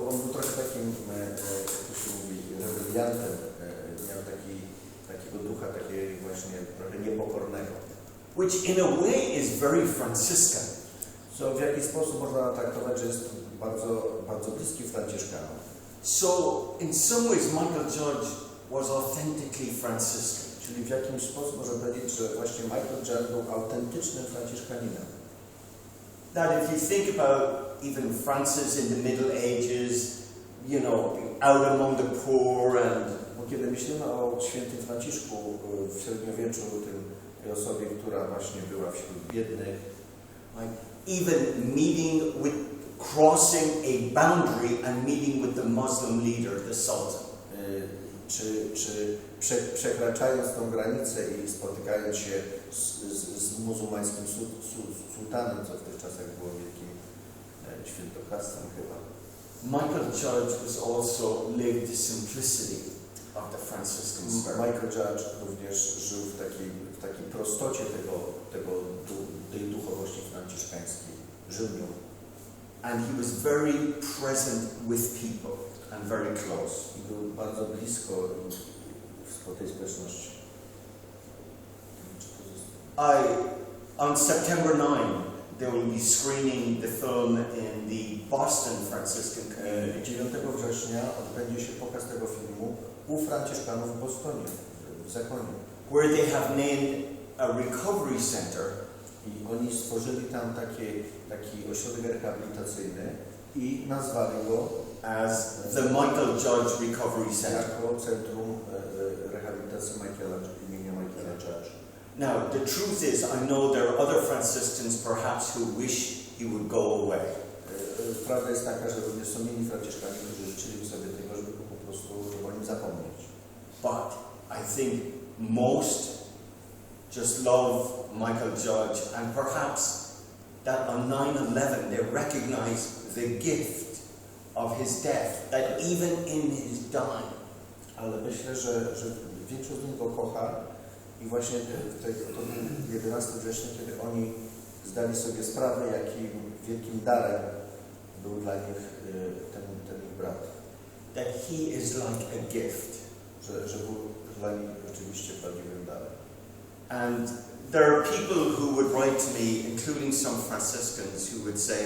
On był trochę takim, jak to się mówi, rebeliantem. Miał takiego ducha, takiego właśnie trochę niepokornego. Which in a way is very Franciscan. Co w jakiś sposób można traktować, że jest bardzo bliski Franciszkanom. So in some ways Mychal'a Judge was authentically Franciscan. Czyli w jakimś sposób można powiedzieć, że właśnie Mychal'a Judge był autentycznym Franciszkaninem. That if you think about even Francis in the Middle Ages, you know, out among the poor and... Bo kiedy myślimy o świętym Franciszku w średniowieczu, tej osobie, która właśnie była wśród biednych, like even crossing a boundary and meeting with the Muslim leader, the Sultan. Czy przekraczając tą granicę i spotykając się z muzułmańskim sułtanem, co w tych czasach było wielkim świętokradztwem chyba. Mychal'a Judge was also lived the simplicity of the Franciscan spirit. Mychal'a Judge również żył w takiej prostocie tej duchowości franciszkańskiej. Żył nią. And he was very present with people and very close. I był bardzo blisko tej społeczności. On September 9, they will be screening the film in the Boston Franciscan community. 9 września odbędzie się pokaz tego filmu u Franciszkanów w Bostonie, w zakonie. Where they have named a recovery center. I oni stworzyli tam taki ośrodek rehabilitacyjny i nazwali go as the Mychal'a Judge Recovery Center. Jako Centrum Rehabilitacji imienia Mychal'a Judge. Now, the truth is, I know there are other Franciscans perhaps who wish he would go away. Prawda jest taka, że również są inni Franciszkanie, którzy życzyli sobie tego, żeby po prostu o nim zapomnieć. But I think most just love Mychal'a Judge, and perhaps that on 9/11 they recognize the gift of his death, that even in his dying. Ale myślę, że większość z nich go kocha i właśnie to był 11 września, kiedy oni zdali sobie sprawę, jakim wielkim darem był dla nich ten ich brat. That he is like a gift. Że był dla nich rzeczywiście prawdziwym darem. And there are people who would write to me, including some Franciscans, who would say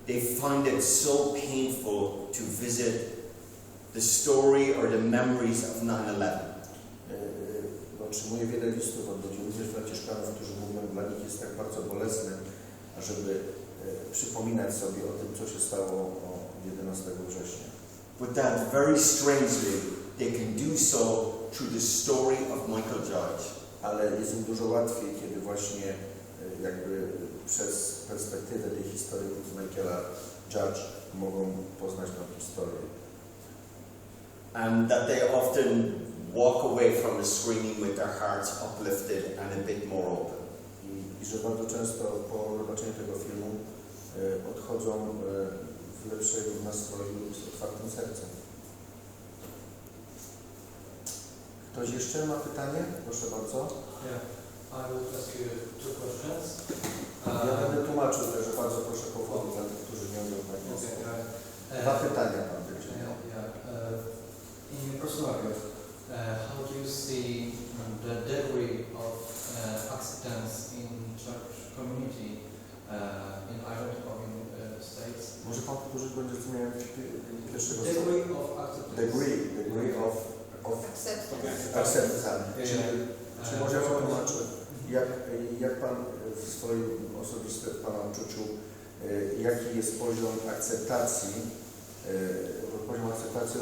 they find it so painful to visit the story or the memories of 9/11. Otrzymuję wiele listów od ludzi, również Franciszkanów, którzy mówią, dla nich jest tak bardzo bolesne, ażeby przypominać sobie o tym, co się stało 11 września. But that very strangely, they can do so through the story of Mychal'a Judge. Ale jest im dużo łatwiej, kiedy właśnie jakby przez perspektywę tej historii Mychal'a Judge mogą poznać tę historię. And that they often walk away from the screening with their hearts uplifted and a bit more open. I że bardzo często po zobaczeniu tego filmu odchodzą w lepszym nastroju i z otwartym sercem. Ktoś jeszcze ma pytanie? Proszę bardzo. Yeah, I will ask you two questions. Ja będę tłumaczył, także bardzo proszę powoli dla tych, którzy nie umieją po angielsku. Dwa pytania Pan będzie miał. In your personal view, how do you see the degree of acceptance in church community in Ireland or in States? Może Pan powtórzyć, będzie miał pierwszego Degree of acceptance. Degree of acceptance. Czy może Pan tłumaczy, jak Pan w swoim osobistym Pana odczuciu, jaki jest poziom akceptacji,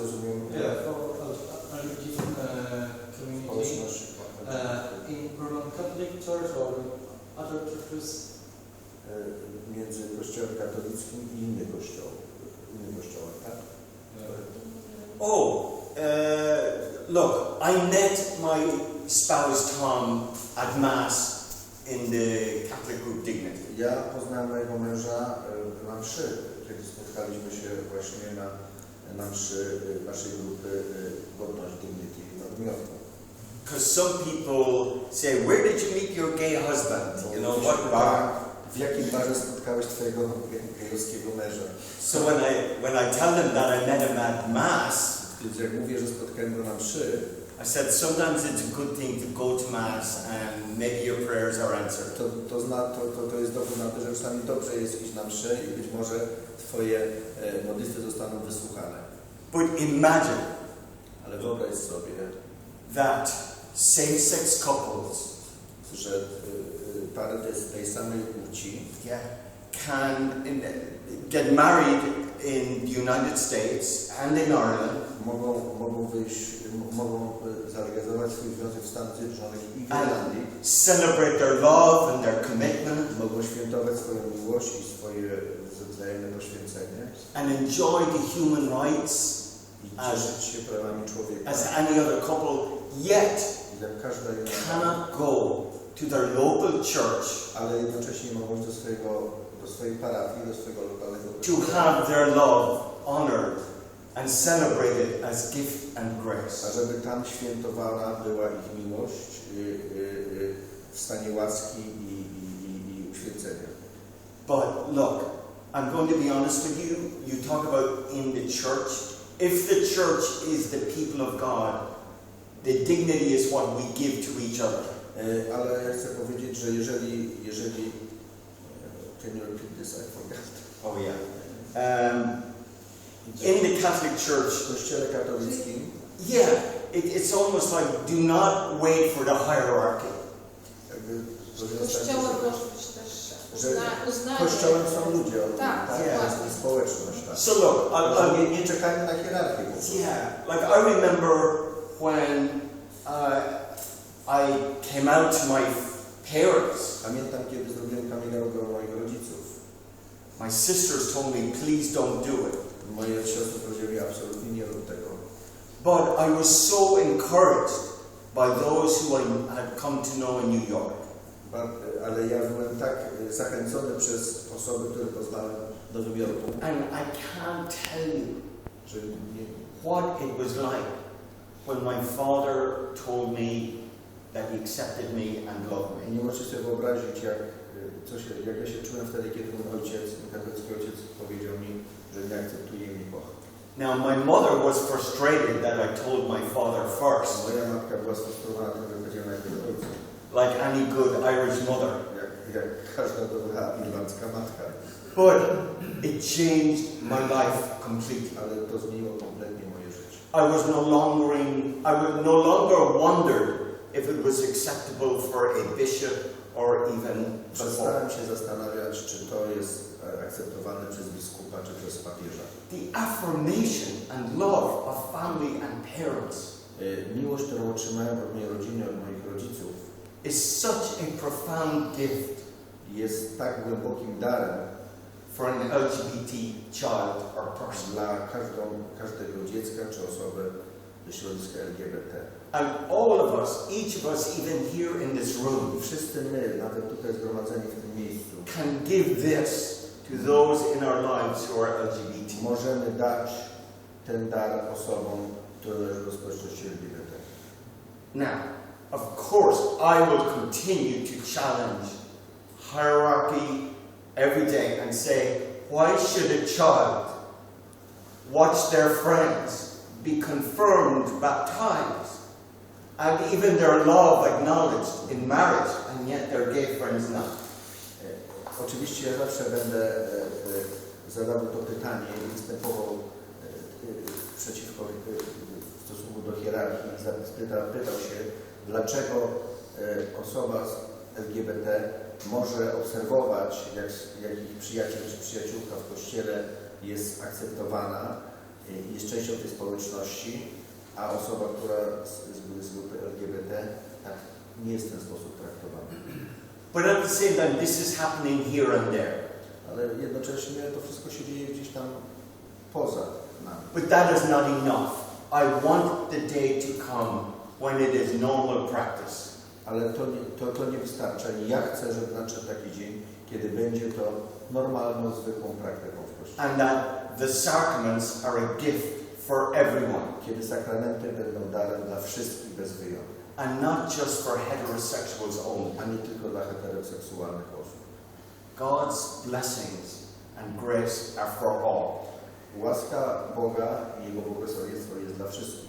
rozumiem, LGBT community in Roman Catholic Church or other churches? Między Kościołem katolickim i innym kościołem, tak? Look, I met my spouse Tom at Mass in the Catholic group Dignity. Ja poznałem mojego męża na mszy, kiedy spotkaliśmy się właśnie na mszy naszej grupy Godność Dignity w Nowym Jorku. Because some people say, where did you meet your gay husband? You know, what bar? W jakim barze spotkałeś twojego gejowskiego męża? So when I tell them that I met him at Mass, Więc jak mówię, że spotkałem go na mszy, I said sometimes it's a good thing to go to Mass and maybe your prayers are answered. to jest dowód na to, że czasami dobrze jest iść na mszę i być może twoje modlitwy zostaną wysłuchane. But imagine Ale wyobraź sobie, that same-sex couples że pary tej samej płci can get married in the United States and in Ireland, mogą zalegalizować swój związek w Stanach Zjednoczonych i w Irlandii, celebrate their love and their commitment, mogą świętować swoją miłość i swoje wzajemne poświęcenie and enjoy the human rights i cieszyć się prawami człowieka. as any other couple, yet Jak każda inna, cannot go to their local church ale jednocześnie mogą iść do swojej parafii, do swojego lokalnego to kościoła, have their love honored and celebrated as gift and grace. a żeby tam świętowana była ich miłość w stanie łaski i uświęcenia. But look, I'm going to be honest with you. You talk about in the church. If the church is the people of God, the dignity is what we give to each other. Ale chcę powiedzieć, że jeżeli can you repeat this? I forgot. Oh yeah. In the Catholic Church, W Kościele katolickim yeah, it's almost like do not wait for the hierarchy. Kościołem może być też że uznanie. Kościołem są ludzie, Tak, jest społeczność. Tak. So look, Nie czekajmy na hierarchię. yeah, like I remember when I came out to my parents. Pamiętam, kiedy zrobiłem coming out do moich rodziców. My sisters told me, please don't do it. Moje siostry powiedzieli, absolutnie nie rób tego. But I was so encouraged by those who I had come to know in New York. Ale ja byłem tak zachęcony przez osoby, które poznałem w Nowym Jorku, And I can't tell you że what it was like when my father told me that he accepted me and loved me. nie możecie sobie wyobrazić, jak ja się czułem wtedy, kiedy mój ojciec, mój katolicki ojciec powiedział mi, że mnie akceptuje i mnie kocha. Now my mother was frustrated that I told my father first, Moja matka była sfrustrowana tym, że powiedziałem najpierw ojcu. like any good Irish mother. Jak każda dobra irlandzka matka. But it changed my life completely. Ale to zmieniło kompletnie moje życie. I would no longer wondered if it was acceptable for a bishop or even the Przestałem się zastanawiać, czy to jest akceptowane przez biskupa, czy przez papieża. The affirmation and love of family and parents Miłość, którą otrzymałem od mojej rodziny, od moich rodziców, is such a profound gift jest tak głębokim darem for an LGBT child or person. dla każdego dziecka czy osoby ze środowiska LGBT. And all of us, each of us, even here in this room, I wszyscy my, nawet tutaj zgromadzeni w tym miejscu, can give this to those in our lives who are LGBT. możemy dać ten dar osobom, które należą do społeczności LGBT. Now, of course, I will continue to challenge hierarchy every day and say, why should a child watch their friends be confirmed, baptized, and even their love acknowledged in marriage, and yet their gay friends not? Oczywiście ja zawsze będę zadawał to pytanie i występował przeciwko w stosunku do hierarchii. Pytał się, dlaczego osoba z LGBT może obserwować, jak ich przyjaciel czy przyjaciółka w kościele jest akceptowana, jest częścią tej społeczności, a osoba, która z grupy LGBT tak nie jest w ten sposób traktowana. But at the same time, this is happening here and there. Ale jednocześnie to wszystko się dzieje gdzieś tam poza nami. But that is not enough. I want the day to come when it is normal practice. Ale to nie wystarcza. Ja chcę, żeby nadszedł taki dzień, kiedy będzie to normalną, zwykłą praktyką w Kościele. And that the sacraments are a gift for everyone. Kiedy sakramenty będą darem dla wszystkich bez wyjątku. And not just for heterosexuals only. A nie tylko dla heteroseksualnych osób. God's blessings and grace are for all. Łaska Boga i Jego błogosławieństwo jest dla wszystkich.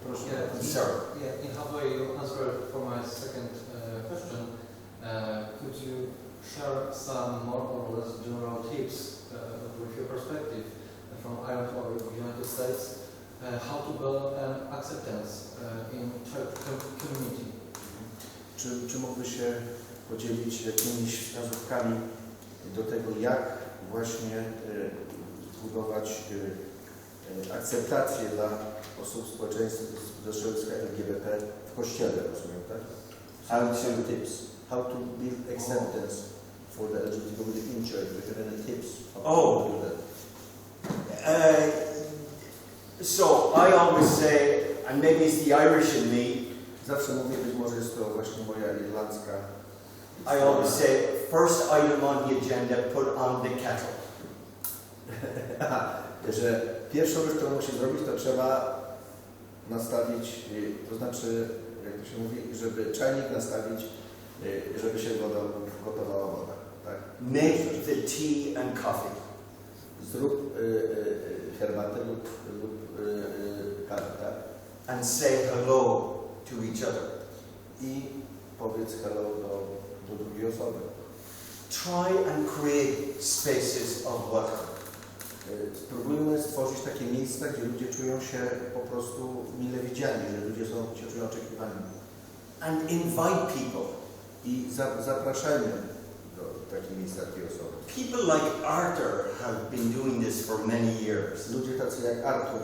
Proszę. In halfway you answered for my second question. Could you share some more or less general tips with your perspective from Ireland or the United States how to build an acceptance in church community? Czy mógłby się podzielić jakimiś wskazówkami do tego, jak właśnie zbudować akceptację dla osób społeczeństwa LGBT w Kościele, rozumiem, tak? Some tips. How to build acceptance for the LGBT community in church. Do you have any tips? Oh. So I always say, and maybe it's the Irish in me, zawsze mówię, być może jest to właśnie moja irlandzka. I always say, first item on the agenda, put on the kettle. Że pierwszą rzecz, którą musi zrobić, to trzeba nastawić, to znaczy, jak to się mówi, żeby czajnik nastawić, żeby się gotowała woda. Tak? Make the tea and coffee. Zrób herbatę lub kawę, tak? And say hello to each other. I powiedz hello do drugiej osoby. Try and create spaces of welcome. Spróbujmy stworzyć takie miejsca, gdzie ludzie czują się po prostu mile widziani, że ludzie się czują oczekiwani. And invite people. I zapraszajmy do takich miejsc, takiej osoby. People like Arthur have been doing this for many years. Ludzie tacy jak Arthur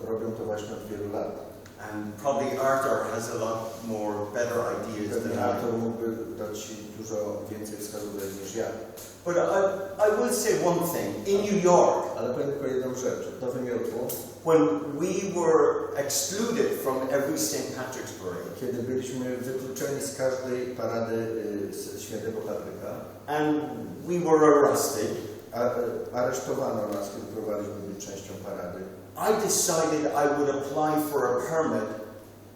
robią to właśnie od wielu lat. And probably Arthur has a lot more better ideas than I. Arthur mógłby dać Ci dużo więcej wskazówek niż ja. But I will say one thing. In New York, ale powiem tylko jedną rzecz. W Nowym Jorku, when we were excluded from every St. Patrick's parade, kiedy byliśmy wykluczeni z każdej parady Świętego Patryka, and we were arrested, aresztowano nas, kiedy próbowaliśmy być częścią parady. I decided I would apply for a permit.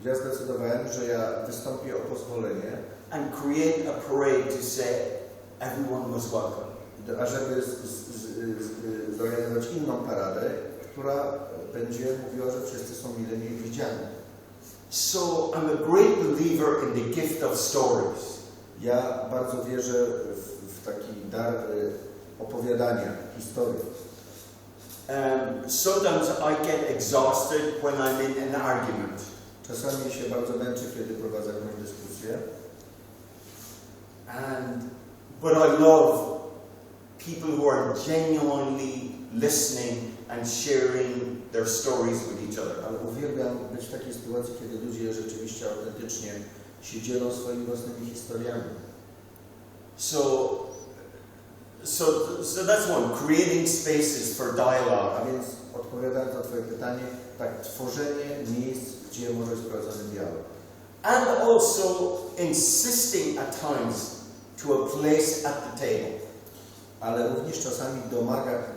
Ja zdecydowałem, że ja wystąpię o pozwolenie And create a parade to say everyone was welcome. A żeby zorganizować inną paradę, która będzie mówiła, że wszyscy są mile widziani. So I'm a great believer in the gift of stories. Ja bardzo wierzę w taki dar opowiadania historii. Sometimes I get exhausted when I'm in an argument. Czasami się bardzo męczę, kiedy prowadzę jakąś dyskusję. But I love people who are genuinely listening and sharing their stories with each other. Ale uwielbiam być w takiej sytuacji, kiedy ludzie rzeczywiście autentycznie się dzielą swoimi własnymi historiami. So that's one, creating spaces for dialogue. A więc odpowiadając na Twoje pytanie, tak, tworzenie miejsc, gdzie może być prowadzony dialog. And also insisting at times to a place at the table. Ale również czasami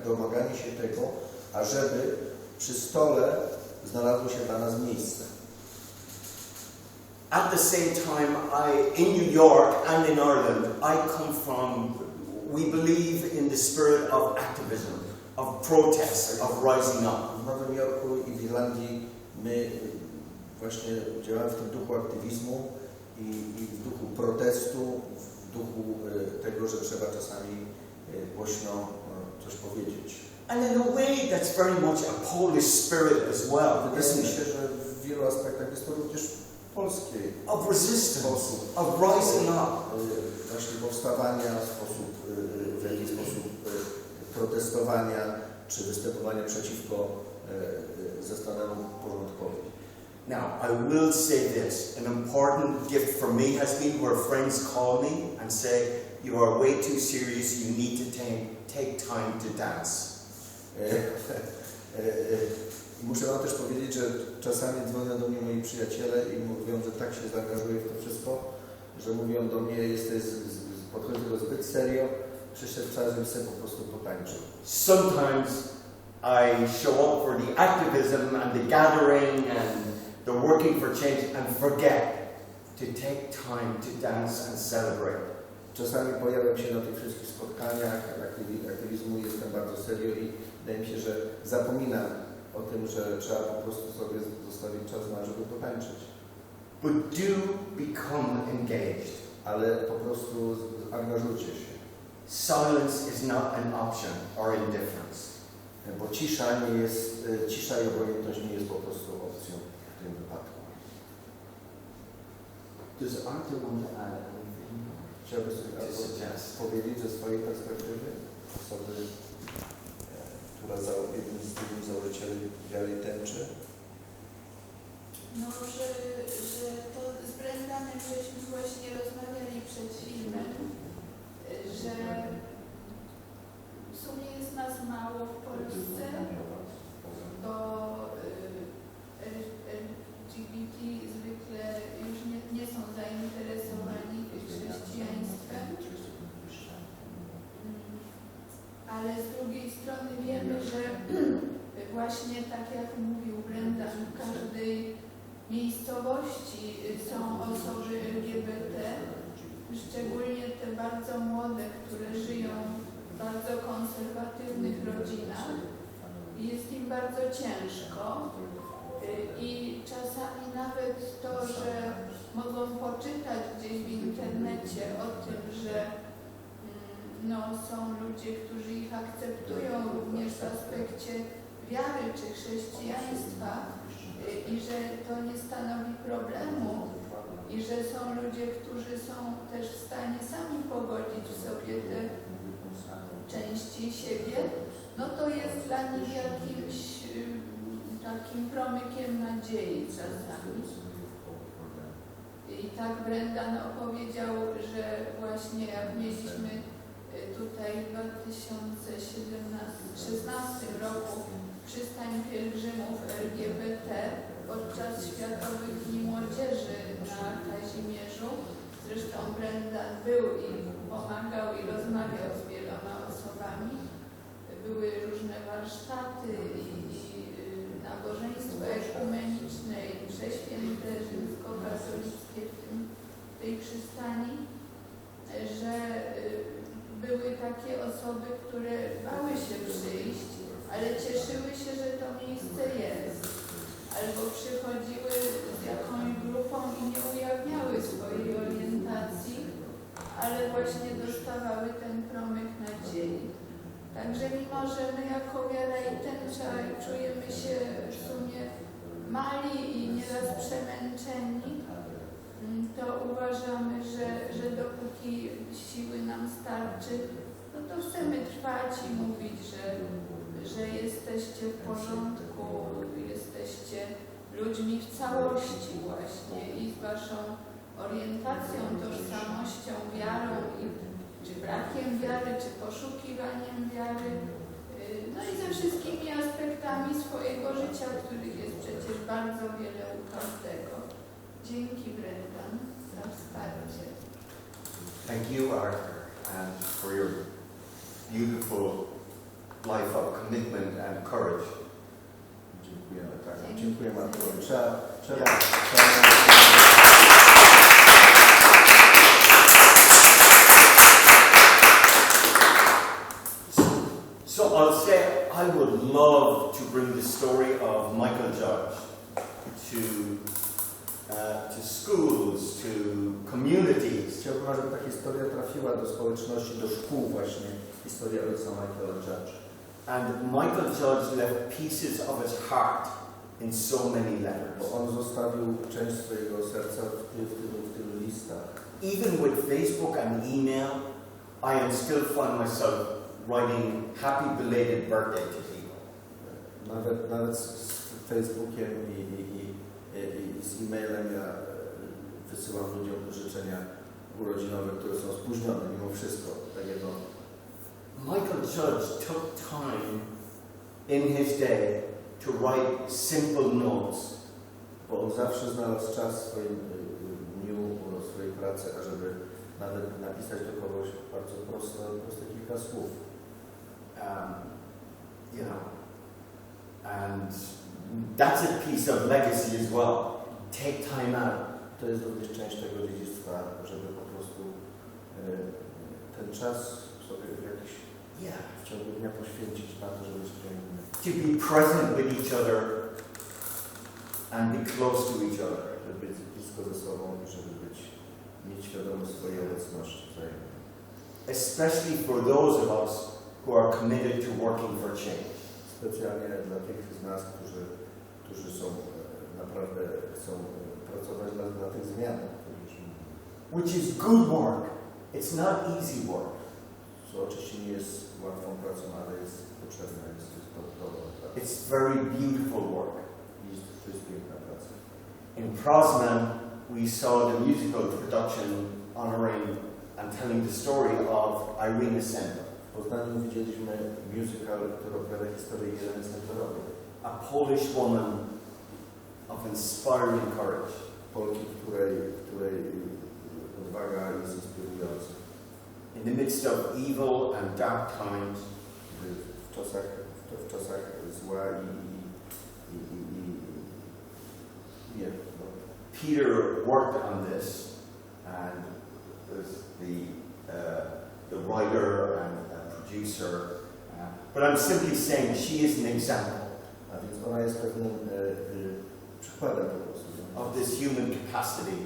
domaganie się tego, ażeby przy stole znalazło się dla nas miejsce. At the same time, in New York and in Ireland, we believe in the spirit of activism, of protest, of rising up. W Nowym Jorku i w Irlandii my właśnie działamy w tym duchu aktywizmu i w duchu protestu, w duchu tego, że trzeba czasami głośno coś powiedzieć. And in a way that's very much a Polish spirit as well. Wydaje mi się, że w wielu aspektach jest to również polskie. Of resistance, of rising up. Właśnie powstawania, w jaki sposób protestowania, czy występowania przeciwko zastanemu porządkowi. Now, I will say this. An important gift for me has been where friends call me and say, you are way too serious, you need to take time to dance. Muszę wam też powiedzieć, że czasami dzwonią do mnie moi przyjaciele i mówią, że tak się zaangażuję w to wszystko, że mówią do mnie, podchodzi do tego zbyt serio, przyszedł czas, żebym sobie po prostu potańczył. Sometimes I show up for the activism and the gathering and the working for change and forget to take time to dance and celebrate. Czasami pojawiam się na tych wszystkich spotkaniach, aktywizmu, jestem bardzo serio i wydaje mi się, że zapominam o tym, że trzeba po prostu sobie zostawić czas na, żeby potańczyć. But do become engaged. Ale po prostu angażujcie się. Silence is not an option or indifference. Bo cisza i obojętność nie jest po prostu opcją w tym wypadku. Does Arthur want to add anything? Chciałbyś coś powiedzieć ze swojej perspektywy? Osoby, która jednym z tych założycieli wiary tęczy? No, że to z Brendanem żeśmy właśnie rozmawiali przed filmem, że w sumie jest nas mało w Polsce, bo LGBT zwykle już nie są zainteresowani chrześcijaństwem, ale z drugiej strony wiemy, że właśnie tak jak mówił Brendan, w każdej miejscowości są osoby LGBT, szczególnie te bardzo młode, które żyją w bardzo konserwatywnych rodzinach. Jest im bardzo ciężko i czasami nawet to, że mogą poczytać gdzieś w internecie o tym, że są ludzie, którzy ich akceptują również w aspekcie wiary czy chrześcijaństwa i że to nie stanowi problemu i że są ludzie, którzy są też w stanie sami pogodzić w sobie te części siebie, no to jest dla nich jakimś takim promykiem nadziei czasami. I tak Brendan opowiedział, że właśnie jak mieliśmy tutaj w 2016 roku przystań pielgrzymów LGBT podczas Światowych Dni Młodzieży na Kazimierzu. Zresztą Brendan był i pomagał i rozmawiał z wieloma osobami. Były różne warsztaty i nabożeństwo ekumeniczne i msze święte rzymskokatolickie w tej przystani, że były takie osoby, które bały się przyjść, ale cieszyły się, że to miejsce jest. Albo przychodziły z jakąś grupą i nie ujawniały swojej orientacji, ale właśnie dostawały ten promyk nadziei. Także mimo, że my jako wiara i tęcza czujemy się w sumie mali i nieraz przemęczeni, to uważamy, że dopóki siły nam starczy, no to chcemy trwać i mówić, że jesteście w porządku, jesteście ludźmi w całości właśnie i z waszą orientacją, tożsamością, wiarą, czy brakiem wiary, czy poszukiwaniem wiary, no i ze wszystkimi aspektami swojego życia, których jest przecież bardzo wiele u każdego. Dzięki Brendan za wsparcie. Thank you, Arthur, and for your beautiful life of commitment and courage. Dziękujemy, tak. Dziękuję Mateusz. So I'll say I would love to bring the story of Mychal'a Judge to schools, to communities. Chciałbym, żeby ta historia trafiła do społeczności, do szkół właśnie, historia ojca Mychal'a Judge. And Mychal'a Judge left pieces of his heart in so many letters. Bo on zostawił część swojego serca w tylu listach. Even with Facebook and email, I am still find myself writing happy belated birthday to people. Nawet z Facebookiem i z e-mailem ja wysyłam ludziom życzenia urodzinowe, które są spóźnione mimo wszystko. Tak jak Mychal'a Judge took time in his day to to write simple notes. Bo on zawsze znalazł czas w swoim dniu, w swojej pracy, ażeby nawet napisać do kogoś bardzo proste kilka słów. You know, and that's a piece of legacy as well. Take time out. To jest również część tego dziedzictwa, żeby po prostu ten czas sobie jakiś w ciągu dnia poświęcić na to, żeby spełnić. To be present with each other and be close to each other. Żeby być blisko ze sobą i żeby mieć świadomość swojej obecności wzajemnej. Especially for those of us who are committed to working for change. Specjalnie dla tych z nas, którzy są naprawdę chcą pracować dla tych zmian. Which is good work. It's not easy work. Co oczywiście nie jest łatwą pracą, ale jest potrzebna, jest dobra praca. It's very beautiful work. To jest piękna praca. In Prozman, we saw the musical production honoring and telling the story of Irene Sendler. W Poznaniu widzieliśmy musical, który opowiada historię Ireny Sendlerowej. A Polish woman of inspiring courage. Polki, której odwaga jest inspirująca. In the midst of evil and dark times, w czasach zła Peter worked on this, and was the writer and producer. But I'm simply saying she is an example. A więc ona jest pewnym przykładem po prostu. Of this human capacity.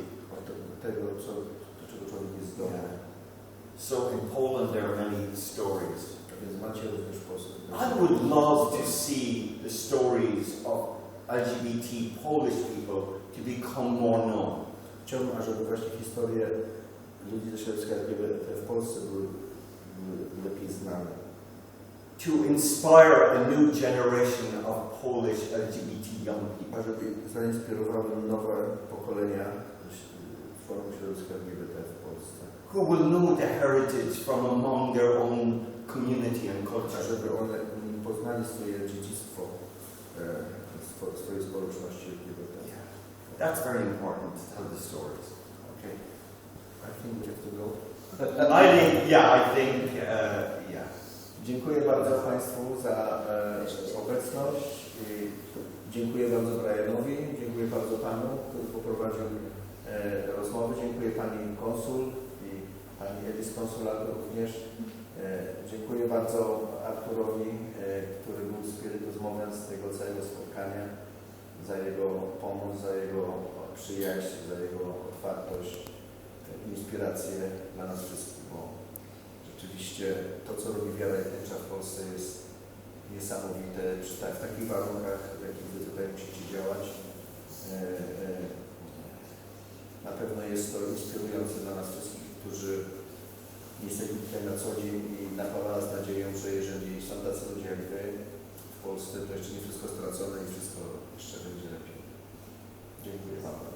Tego, do czego człowiek jest zdolny. So in Poland there are many stories. Więc macie również sposób. I would love to see the stories of LGBT Polish people to become more known. Chciałbym, ażeby właśnie historie ludzi ze środowiska LGBT w Polsce były lepiej znane. To inspire a new generation of Polish LGBT young people. Ażeby zainspirowały nowe pokolenia członków środowiska LGBT w Polsce. Who will know the heritage from among their own community and culture. Żeby one poznali swoje dziedzictwo swojej społeczności LGBT. Yeah. That's very important to tell the stories. Okay. I think we have to go. I think, yeah. Dziękuję bardzo Państwu za obecność. I dziękuję bardzo Brianowi, dziękuję bardzo Panu, który poprowadził rozmowę. Dziękuję Pani Konsul i Pani Elis z Konsulatu również. Dziękuję bardzo Arturowi, który był spiritus movens tego całego spotkania, za jego pomoc, za jego przyjaźń, za jego otwartość, inspirację dla nas wszystkich, bo rzeczywiście to, co robi Wiara Jednicza w Polsce, jest niesamowite w takich warunkach, w jakich Wy tutaj musicie działać. Na pewno jest to inspirujące dla nas wszystkich, którzy nie jesteśmy tutaj na co dzień i napawa nas nadzieją, że jeżeli są tacy ludzie jak Wy w Polsce, to jeszcze nie wszystko stracone i wszystko jeszcze będzie lepiej. Dziękuję Wam.